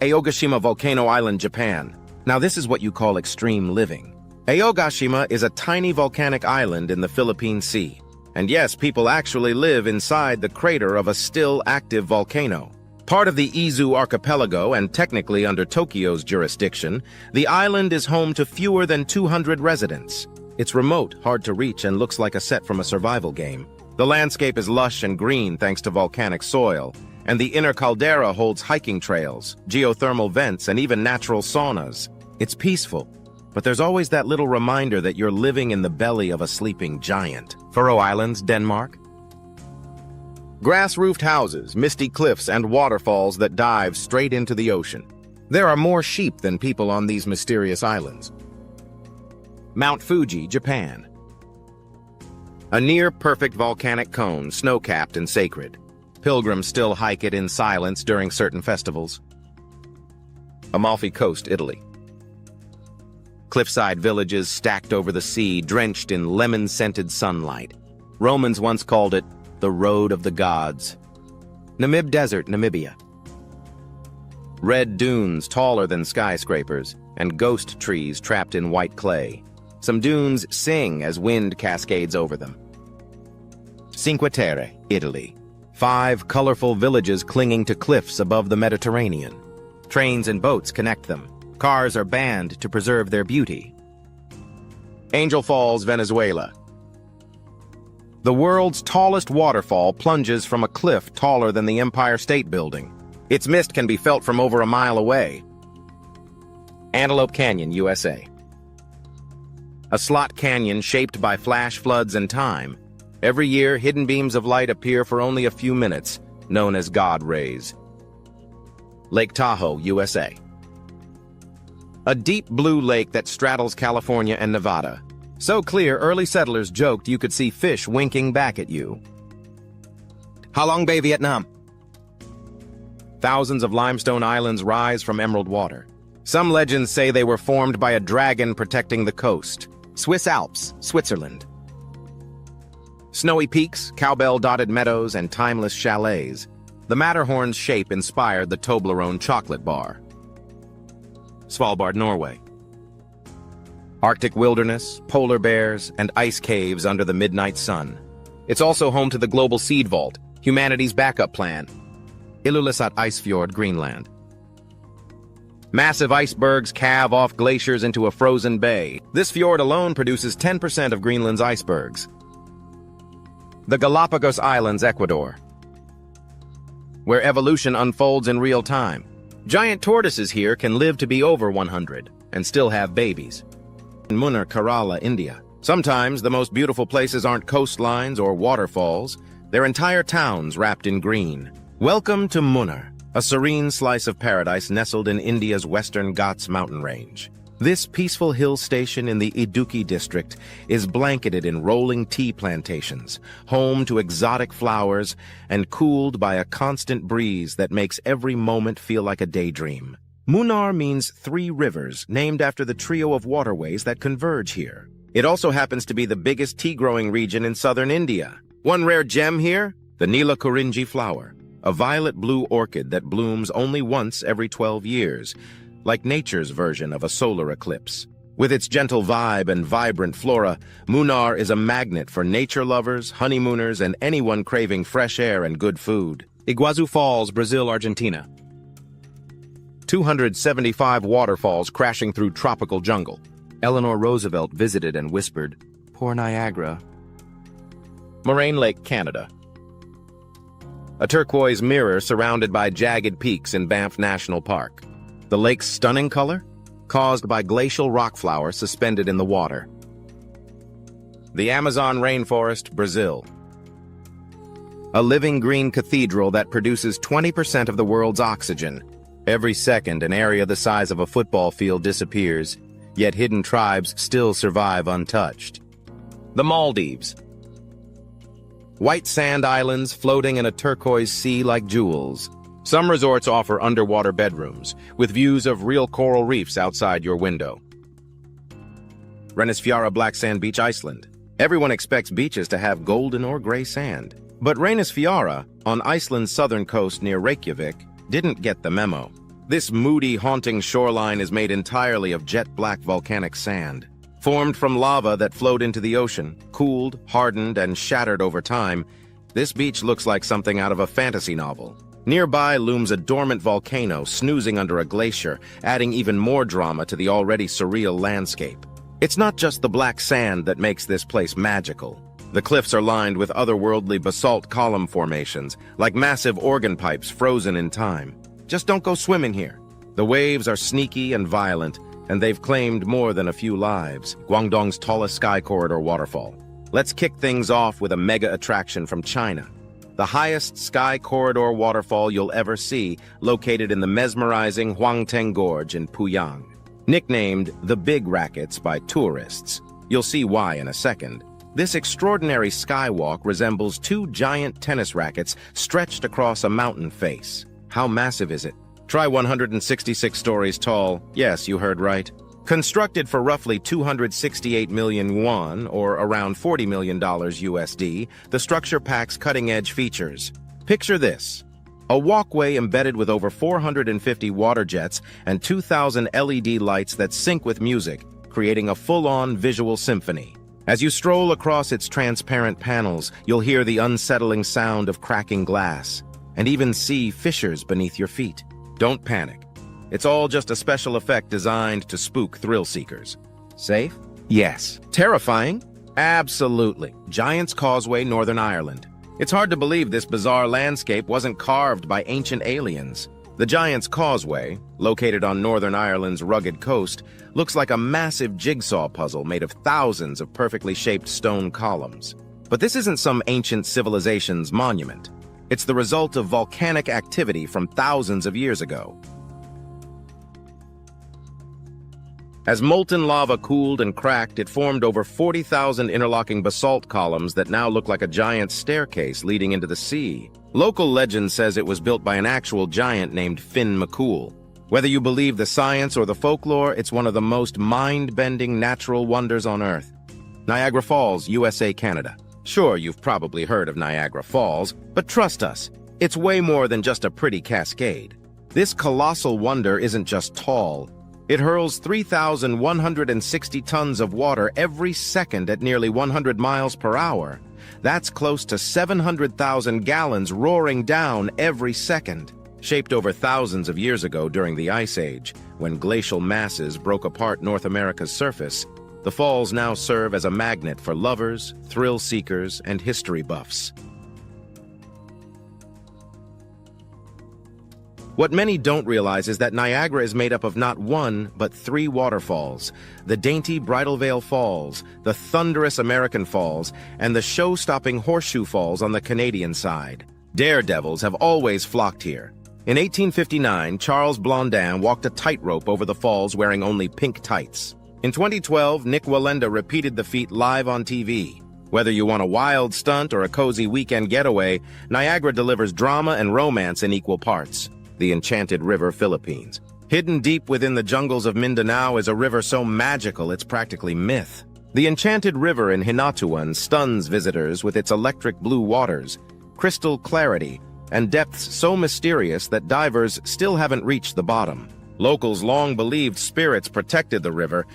Aogashima Volcano Island, Japan. Now this is what you call extreme living. Aogashima is a tiny volcanic island in the Philippine Sea. And yes, people actually live inside the crater of a still active volcano. Part of the Izu archipelago and technically under Tokyo's jurisdiction, the island is home to fewer than 200 residents. It's remote, hard to reach, and looks like a set from a survival game. The landscape is lush and green thanks to volcanic soil, and the inner caldera holds hiking trails, geothermal vents, and even natural saunas. It's peaceful, but there's always that little reminder that you're living in the belly of a sleeping giant. Faroe Islands, Denmark. Grass-roofed houses, misty cliffs, and waterfalls that dive straight into the ocean. There are more sheep than people on these mysterious islands. Mount Fuji, Japan. A near-perfect volcanic cone, snow-capped and sacred. Pilgrims still hike it in silence during certain festivals. Amalfi Coast, Italy. Cliffside villages stacked over the sea, drenched in lemon-scented sunlight. Romans once called it the Road of the Gods. Namib Desert, Namibia. Red dunes taller than skyscrapers, and ghost trees trapped in white clay. Some dunes sing as wind cascades over them. Cinque Terre, Italy. 5 colorful villages clinging to cliffs above the Mediterranean. Trains and boats connect them. Cars are banned to preserve their beauty. Angel Falls, Venezuela. The world's tallest waterfall plunges from a cliff taller than the Empire State Building. Its mist can be felt from over a mile away. Antelope Canyon, USA. A slot canyon shaped by flash floods and time. Every year, hidden beams of light appear for only a few minutes, known as God rays. Lake Tahoe, USA. A deep blue lake that straddles California and Nevada. So clear, early settlers joked you could see fish winking back at you. Halong Bay, Vietnam. Thousands of limestone islands rise from emerald water. Some legends say they were formed by a dragon protecting the coast. Swiss Alps, Switzerland. Snowy peaks, cowbell-dotted meadows, and timeless chalets. The Matterhorn's shape inspired the Toblerone chocolate bar. Svalbard, Norway. Arctic wilderness, polar bears, and ice caves under the midnight sun. It's also home to the Global Seed Vault, humanity's backup plan. Ilulissat Icefjord, Greenland. Massive icebergs calve off glaciers into a frozen bay. This fjord alone produces 10% of Greenland's icebergs. The Galapagos Islands, Ecuador, where evolution unfolds in real time. Giant tortoises here can live to be over 100 and still have babies. In Munnar, Kerala, India. Sometimes the most beautiful places aren't coastlines or waterfalls, they're entire towns wrapped in green. Welcome to Munnar, a serene slice of paradise nestled in India's Western Ghats mountain range. This peaceful hill station in the Idukki district is blanketed in rolling tea plantations, home to exotic flowers, and cooled by a constant breeze that makes every moment feel like a daydream. Munnar means 3 rivers, named after the trio of waterways that converge here. It also happens to be the biggest tea-growing region in southern India. One rare gem here, the Nila Kurinji flower, a violet-blue orchid that blooms only once every 12 years, like nature's version of a solar eclipse. With its gentle vibe and vibrant flora, Munnar is a magnet for nature lovers, honeymooners, and anyone craving fresh air and good food. Iguazu Falls, Brazil, Argentina. 275 waterfalls crashing through tropical jungle. Eleanor Roosevelt visited and whispered, "Poor Niagara." Moraine Lake, Canada. A turquoise mirror surrounded by jagged peaks in Banff National Park. The lake's stunning color? Caused by glacial rock flowers suspended in the water. The Amazon rainforest, Brazil. A living green cathedral that produces 20% of the world's oxygen. Every second, an area the size of a football field disappears, yet hidden tribes still survive untouched. The Maldives. White sand islands floating in a turquoise sea like jewels. Some resorts offer underwater bedrooms, with views of real coral reefs outside your window. Reynisfjara Black Sand Beach, Iceland. Everyone expects beaches to have golden or gray sand. But Reynisfjara, on Iceland's southern coast near Reykjavik, didn't get the memo. This moody, haunting shoreline is made entirely of jet-black volcanic sand. Formed from lava that flowed into the ocean, cooled, hardened, and shattered over time, this beach looks like something out of a fantasy novel. Nearby looms a dormant volcano snoozing under a glacier, adding even more drama to the already surreal landscape. It's not just the black sand that makes this place magical. The cliffs are lined with otherworldly basalt column formations, like massive organ pipes frozen in time. Just don't go swimming here. The waves are sneaky and violent, and they've claimed more than a few lives. Guangdong's tallest sky corridor waterfall. Let's kick things off with a mega attraction from China. The highest sky corridor waterfall you'll ever see, located in the mesmerizing Huangteng Gorge in Puyang. Nicknamed the Big Rackets by tourists. You'll see why in a second. This extraordinary skywalk resembles two giant tennis rackets stretched across a mountain face. How massive is it? Try 166 stories tall. Yes, you heard right. Constructed for roughly 268 million won, or around $40 million USD, the structure packs cutting-edge features. Picture this. A walkway embedded with over 450 water jets and 2,000 LED lights that sync with music, creating a full-on visual symphony. As you stroll across its transparent panels, you'll hear the unsettling sound of cracking glass, and even see fissures beneath your feet. Don't panic. It's all just a special effect designed to spook thrill seekers. Safe? Yes. Terrifying? Absolutely. Giant's Causeway, Northern Ireland. It's hard to believe this bizarre landscape wasn't carved by ancient aliens. The Giant's Causeway, located on Northern Ireland's rugged coast, looks like a massive jigsaw puzzle made of thousands of perfectly shaped stone columns. But this isn't some ancient civilization's monument. It's the result of volcanic activity from thousands of years ago. As molten lava cooled and cracked, it formed over 40,000 interlocking basalt columns that now look like a giant staircase leading into the sea. Local legend says it was built by an actual giant named Finn McCool. Whether you believe the science or the folklore, it's one of the most mind-bending natural wonders on Earth. Niagara Falls, USA, Canada. Sure, you've probably heard of Niagara Falls, but trust us, it's way more than just a pretty cascade. This colossal wonder isn't just tall. It hurls 3,160 tons of water every second at nearly 100 miles per hour. That's close to 700,000 gallons roaring down every second. Shaped over thousands of years ago during the Ice Age, when glacial masses broke apart North America's surface, the falls now serve as a magnet for lovers, thrill seekers, and history buffs. What many don't realize is that Niagara is made up of not one, but three waterfalls: the dainty Bridal Veil Falls, the thunderous American Falls, and the show-stopping Horseshoe Falls on the Canadian side. Daredevils have always flocked here. In 1859, Charles Blondin walked a tightrope over the falls wearing only pink tights. In 2012, Nick Wallenda repeated the feat live on TV. Whether you want a wild stunt or a cozy weekend getaway, Niagara delivers drama and romance in equal parts. The Enchanted River, Philippines. Hidden deep within the jungles of Mindanao is a river so magical it's practically myth. The Enchanted River in Hinatuan stuns visitors with its electric blue waters, crystal clarity, and depths so mysterious that divers still haven't reached the bottom. Locals long believed spirits protected the river,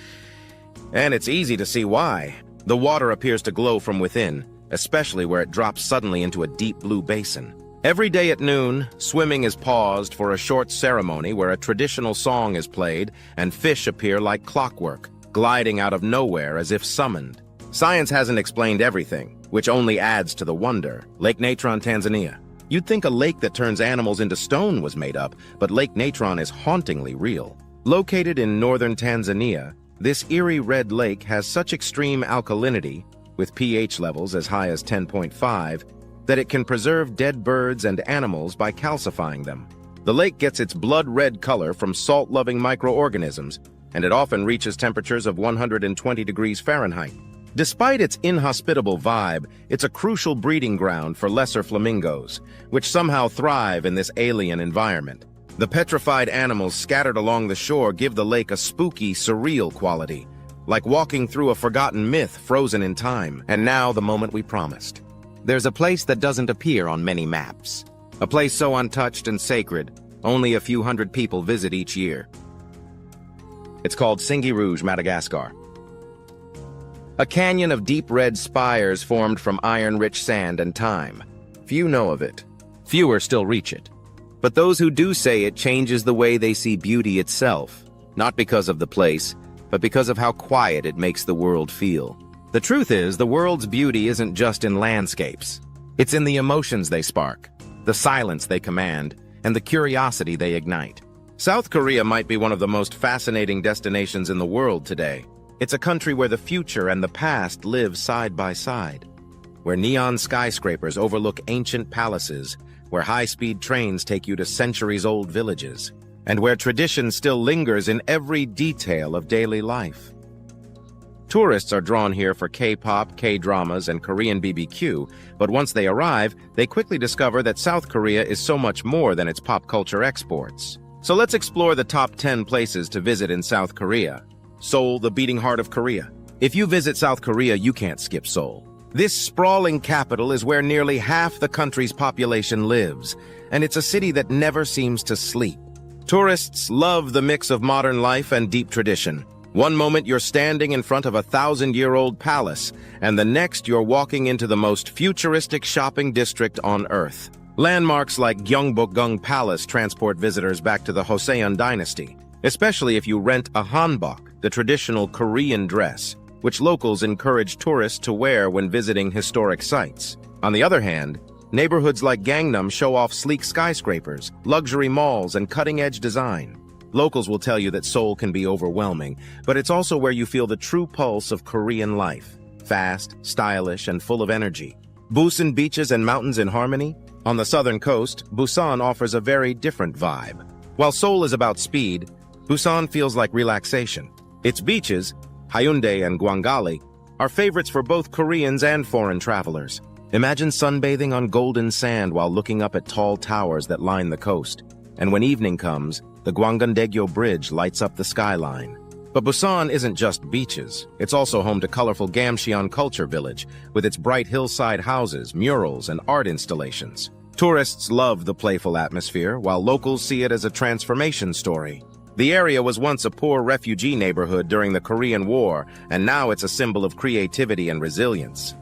And it's easy to see why. The water appears to glow from within, especially where it drops suddenly into a deep blue basin. Every day at noon, swimming is paused for a short ceremony where a traditional song is played and fish appear like clockwork, gliding out of nowhere as if summoned. Science hasn't explained everything, which only adds to the wonder. Lake Natron, Tanzania. You'd think a lake that turns animals into stone was made up, but Lake Natron is hauntingly real. Located in northern Tanzania, this eerie red lake has such extreme alkalinity, with pH levels as high as 10.5, that it can preserve dead birds and animals by calcifying them. The lake gets its blood-red color from salt-loving microorganisms, and it often reaches temperatures of 120 degrees Fahrenheit. Despite its inhospitable vibe, it's a crucial breeding ground for lesser flamingos, which somehow thrive in this alien environment. The petrified animals scattered along the shore give the lake a spooky, surreal quality, like walking through a forgotten myth frozen in time. And now the moment we promised. There's a place that doesn't appear on many maps. A place so untouched and sacred, only a few hundred people visit each year. It's called Singi Rouge, Madagascar. A canyon of deep red spires formed from iron-rich sand and time. Few know of it. Fewer still reach it. But those who do say it changes the way they see beauty itself, not because of the place, but because of how quiet it makes the world feel. The truth is, the world's beauty isn't just in landscapes. It's in the emotions they spark, the silence they command, and the curiosity they ignite. South Korea might be one of the most fascinating destinations in the world today. It's a country where the future and the past live side by side, where neon skyscrapers overlook ancient palaces, where high-speed trains take you to centuries-old villages, and where tradition still lingers in every detail of daily life. Tourists are drawn here for K-pop, K-dramas, and Korean BBQ, but once they arrive, they quickly discover that South Korea is so much more than its pop culture exports. So let's explore the top 10 places to visit in South Korea. Seoul, the beating heart of Korea. If you visit South Korea, you can't skip Seoul. This sprawling capital is where nearly half the country's population lives, and it's a city that never seems to sleep. Tourists love the mix of modern life and deep tradition. One moment you're standing in front of a 1,000-year-old palace, and the next you're walking into the most futuristic shopping district on Earth. Landmarks like Gyeongbokgung Palace transport visitors back to the Joseon dynasty, especially if you rent a hanbok, the traditional Korean dress, which locals encourage tourists to wear when visiting historic sites. On the other hand, neighborhoods like Gangnam show off sleek skyscrapers, luxury malls, and cutting-edge design. Locals will tell you that Seoul can be overwhelming, but it's also where you feel the true pulse of Korean life. Fast, stylish, and full of energy. Busan beaches and mountains in harmony? On the southern coast, Busan offers a very different vibe. While Seoul is about speed, Busan feels like relaxation. Its beaches, Haeundae and Gwangali, are favorites for both Koreans and foreign travelers. Imagine sunbathing on golden sand while looking up at tall towers that line the coast. And when evening comes, the Gwangan-daegyo Bridge lights up the skyline. But Busan isn't just beaches. It's also home to colorful Gamcheon Culture Village, with its bright hillside houses, murals, and art installations. Tourists love the playful atmosphere, while locals see it as a transformation story. The area was once a poor refugee neighborhood during the Korean War, and now it's a symbol of creativity and resilience.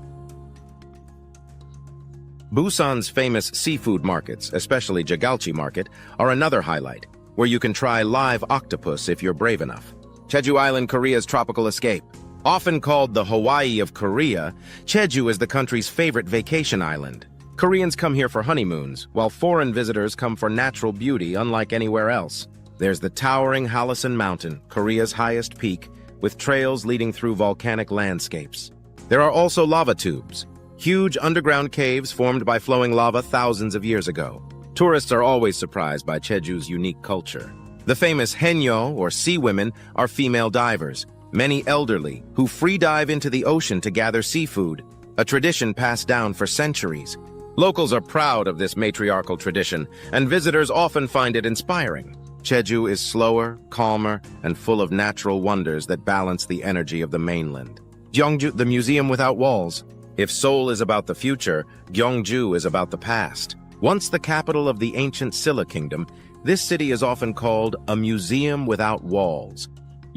Busan's famous seafood markets, especially Jagalchi Market, are another highlight, where you can try live octopus if you're brave enough. Jeju Island, Korea's tropical escape. Often called the Hawaii of Korea, Jeju is the country's favorite vacation island. Koreans come here for honeymoons, while foreign visitors come for natural beauty unlike anywhere else. There's the towering Halasan Mountain, Korea's highest peak, with trails leading through volcanic landscapes. There are also lava tubes, huge underground caves formed by flowing lava thousands of years ago. Tourists are always surprised by Jeju's unique culture. The famous Haenyeo, or sea women, are female divers, many elderly, who free dive into the ocean to gather seafood, a tradition passed down for centuries. Locals are proud of this matriarchal tradition, and visitors often find it inspiring. Jeju is slower, calmer, and full of natural wonders that balance the energy of the mainland. Gyeongju, the museum without walls. If Seoul is about the future, Gyeongju is about the past. Once the capital of the ancient Silla Kingdom, this city is often called a museum without walls.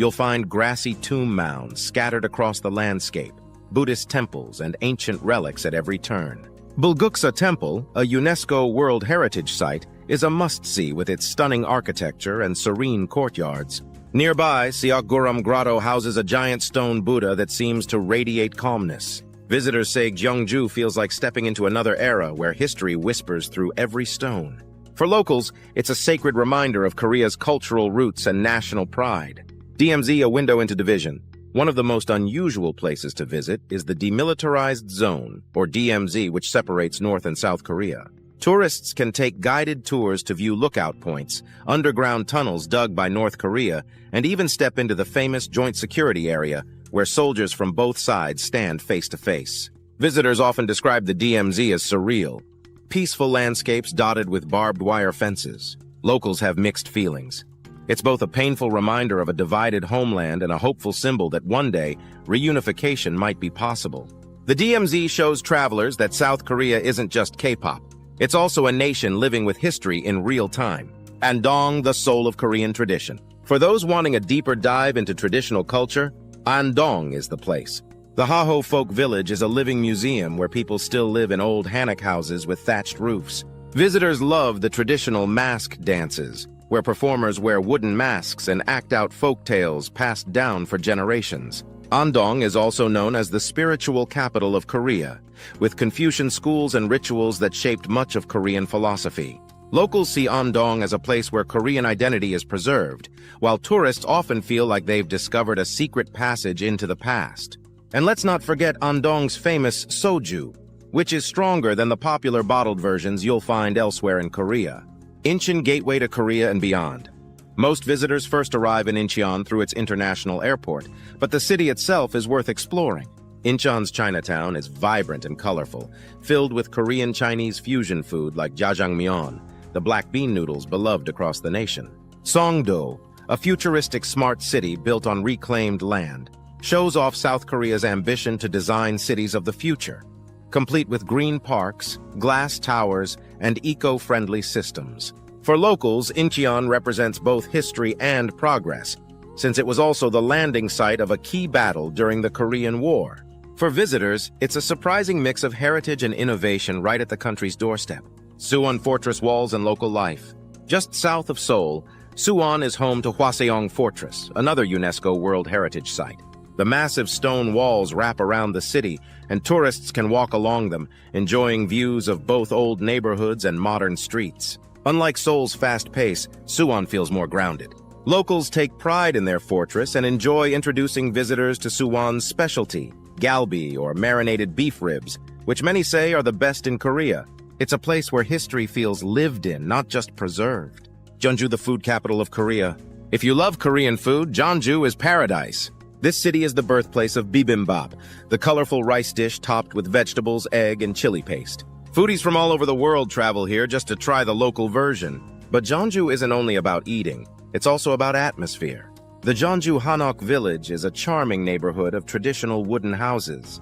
you'll find grassy tomb mounds scattered across the landscape, Buddhist temples, and ancient relics at every turn. Bulguksa Temple, a UNESCO World Heritage Site, is a must-see with its stunning architecture and serene courtyards. Nearby, Siakguram Grotto houses a giant stone Buddha that seems to radiate calmness. Visitors say Gyeongju feels like stepping into another era where history whispers through every stone. For locals, it's a sacred reminder of Korea's cultural roots and national pride. DMZ, a window into division. One of the most unusual places to visit is the Demilitarized Zone, or DMZ, which separates North and South Korea. Tourists can take guided tours to view lookout points, underground tunnels dug by North Korea, and even step into the famous Joint Security Area, where soldiers from both sides stand face to face. Visitors often describe the DMZ as surreal. Peaceful landscapes dotted with barbed wire fences. Locals have mixed feelings. It's both a painful reminder of a divided homeland and a hopeful symbol that one day, reunification might be possible. The DMZ shows travelers that South Korea isn't just K-pop. It's also a nation living with history in real time. Andong, the soul of Korean tradition. For those wanting a deeper dive into traditional culture, Andong is the place. The Haho Folk Village is a living museum where people still live in old hanok houses with thatched roofs. Visitors love the traditional mask dances, where performers wear wooden masks and act out folk tales passed down for generations. Andong is also known as the spiritual capital of Korea, with Confucian schools and rituals that shaped much of Korean philosophy. Locals see Andong as a place where Korean identity is preserved, while tourists often feel like they've discovered a secret passage into the past. And let's not forget Andong's famous soju, which is stronger than the popular bottled versions you'll find elsewhere in Korea. Incheon, gateway to Korea and beyond. Most visitors first arrive in Incheon through its international airport, but the city itself is worth exploring. Incheon's Chinatown is vibrant and colorful, filled with Korean Chinese fusion food like jjajangmyeon, the black bean noodles beloved across the nation. Songdo, a futuristic smart city built on reclaimed land, shows off South Korea's ambition to design cities of the future, complete with green parks, glass towers, and eco-friendly systems. For locals, Incheon represents both history and progress, since it was also the landing site of a key battle during the Korean War. For visitors, it's a surprising mix of heritage and innovation right at the country's doorstep. Suwon Fortress walls and local life. Just south of Seoul, Suwon is home to Hwaseong Fortress, another UNESCO World Heritage Site. The massive stone walls wrap around the city, and tourists can walk along them, enjoying views of both old neighborhoods and modern streets. Unlike Seoul's fast pace, Suwon feels more grounded. Locals take pride in their fortress and enjoy introducing visitors to Suwon's specialty, galbi or marinated beef ribs, which many say are the best in Korea. It's a place where history feels lived in, not just preserved. Jeonju, the food capital of Korea. If you love Korean food, Jeonju is paradise. This city is the birthplace of bibimbap, the colorful rice dish topped with vegetables, egg, and chili paste. Foodies from all over the world travel here just to try the local version. But Jeonju isn't only about eating, it's also about atmosphere. The Jeonju Hanok village is a charming neighborhood of traditional wooden houses.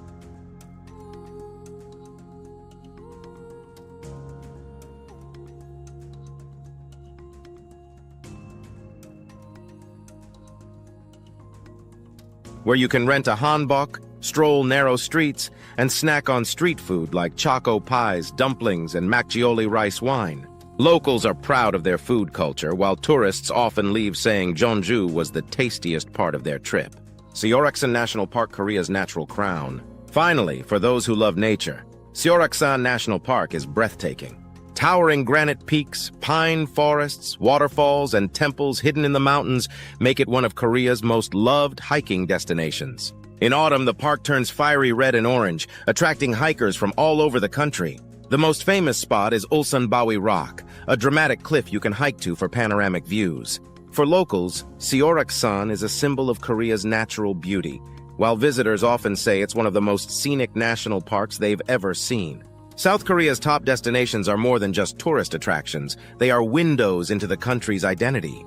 Where you can rent a hanbok, stroll narrow streets, and snack on street food like choco pies, dumplings, and makgeolli rice wine. Locals are proud of their food culture, while tourists often leave saying Jeonju was the tastiest part of their trip. Seoraksan National Park, Korea's natural crown. Finally, for those who love nature, Seoraksan National Park is breathtaking. Towering granite peaks, pine forests, waterfalls, and temples hidden in the mountains make it one of Korea's most loved hiking destinations. In autumn, the park turns fiery red and orange, attracting hikers from all over the country. The most famous spot is Ulsanbawi Rock, a dramatic cliff you can hike to for panoramic views. For locals, Seoraksan is a symbol of Korea's natural beauty, while visitors often say it's one of the most scenic national parks they've ever seen. South Korea's top destinations are more than just tourist attractions. They are windows into the country's identity.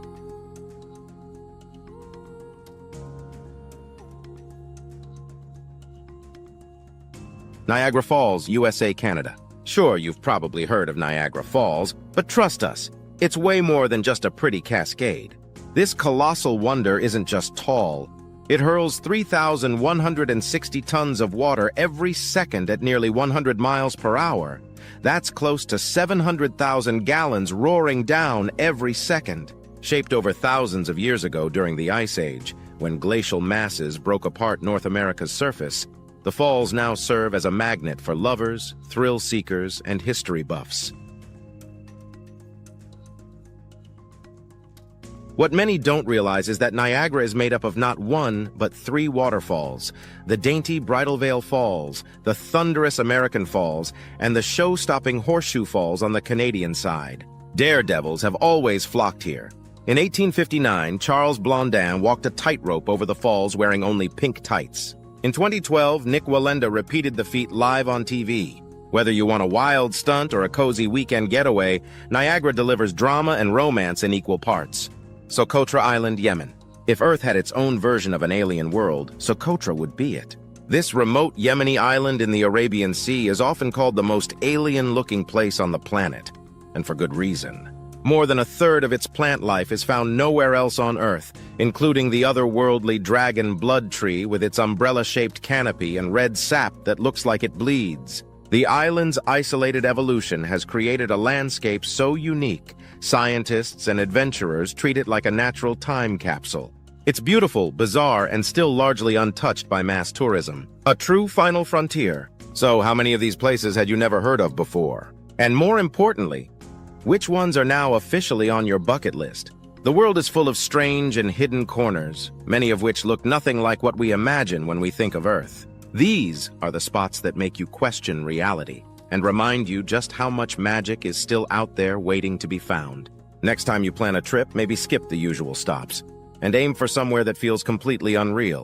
Niagara Falls, USA, Canada. Sure, you've probably heard of Niagara Falls, but trust us, it's way more than just a pretty cascade. This colossal wonder isn't just tall. It hurls 3,160 tons of water every second at nearly 100 miles per hour. That's close to 700,000 gallons roaring down every second. Shaped over thousands of years ago during the Ice Age, when glacial masses broke apart North America's surface, the falls now serve as a magnet for lovers, thrill seekers, and history buffs. What many don't realize is that Niagara is made up of not one, but three waterfalls: the dainty Bridal Veil Falls, the thunderous American Falls, and the show-stopping Horseshoe Falls on the Canadian side. Daredevils have always flocked here. In 1859, Charles Blondin walked a tightrope over the falls wearing only pink tights. In 2012, Nick Wallenda repeated the feat live on TV. Whether you want a wild stunt or a cozy weekend getaway, Niagara delivers drama and romance in equal parts. Socotra Island, Yemen. If Earth had its own version of an alien world, Socotra would be it. This remote Yemeni island in the Arabian Sea is often called the most alien-looking place on the planet, and for good reason. More than a third of its plant life is found nowhere else on Earth, including the otherworldly dragon blood tree with its umbrella-shaped canopy and red sap that looks like it bleeds. The island's isolated evolution has created a landscape so unique, scientists and adventurers treat it like a natural time capsule. It's beautiful, bizarre, and still largely untouched by mass tourism. A true final frontier. So how many of these places had you never heard of before? And more importantly, which ones are now officially on your bucket list? The world is full of strange and hidden corners, many of which look nothing like what we imagine when we think of Earth. These are the spots that make you question reality and remind you just how much magic is still out there waiting to be found. Next time you plan a trip, maybe skip the usual stops and aim for somewhere that feels completely unreal.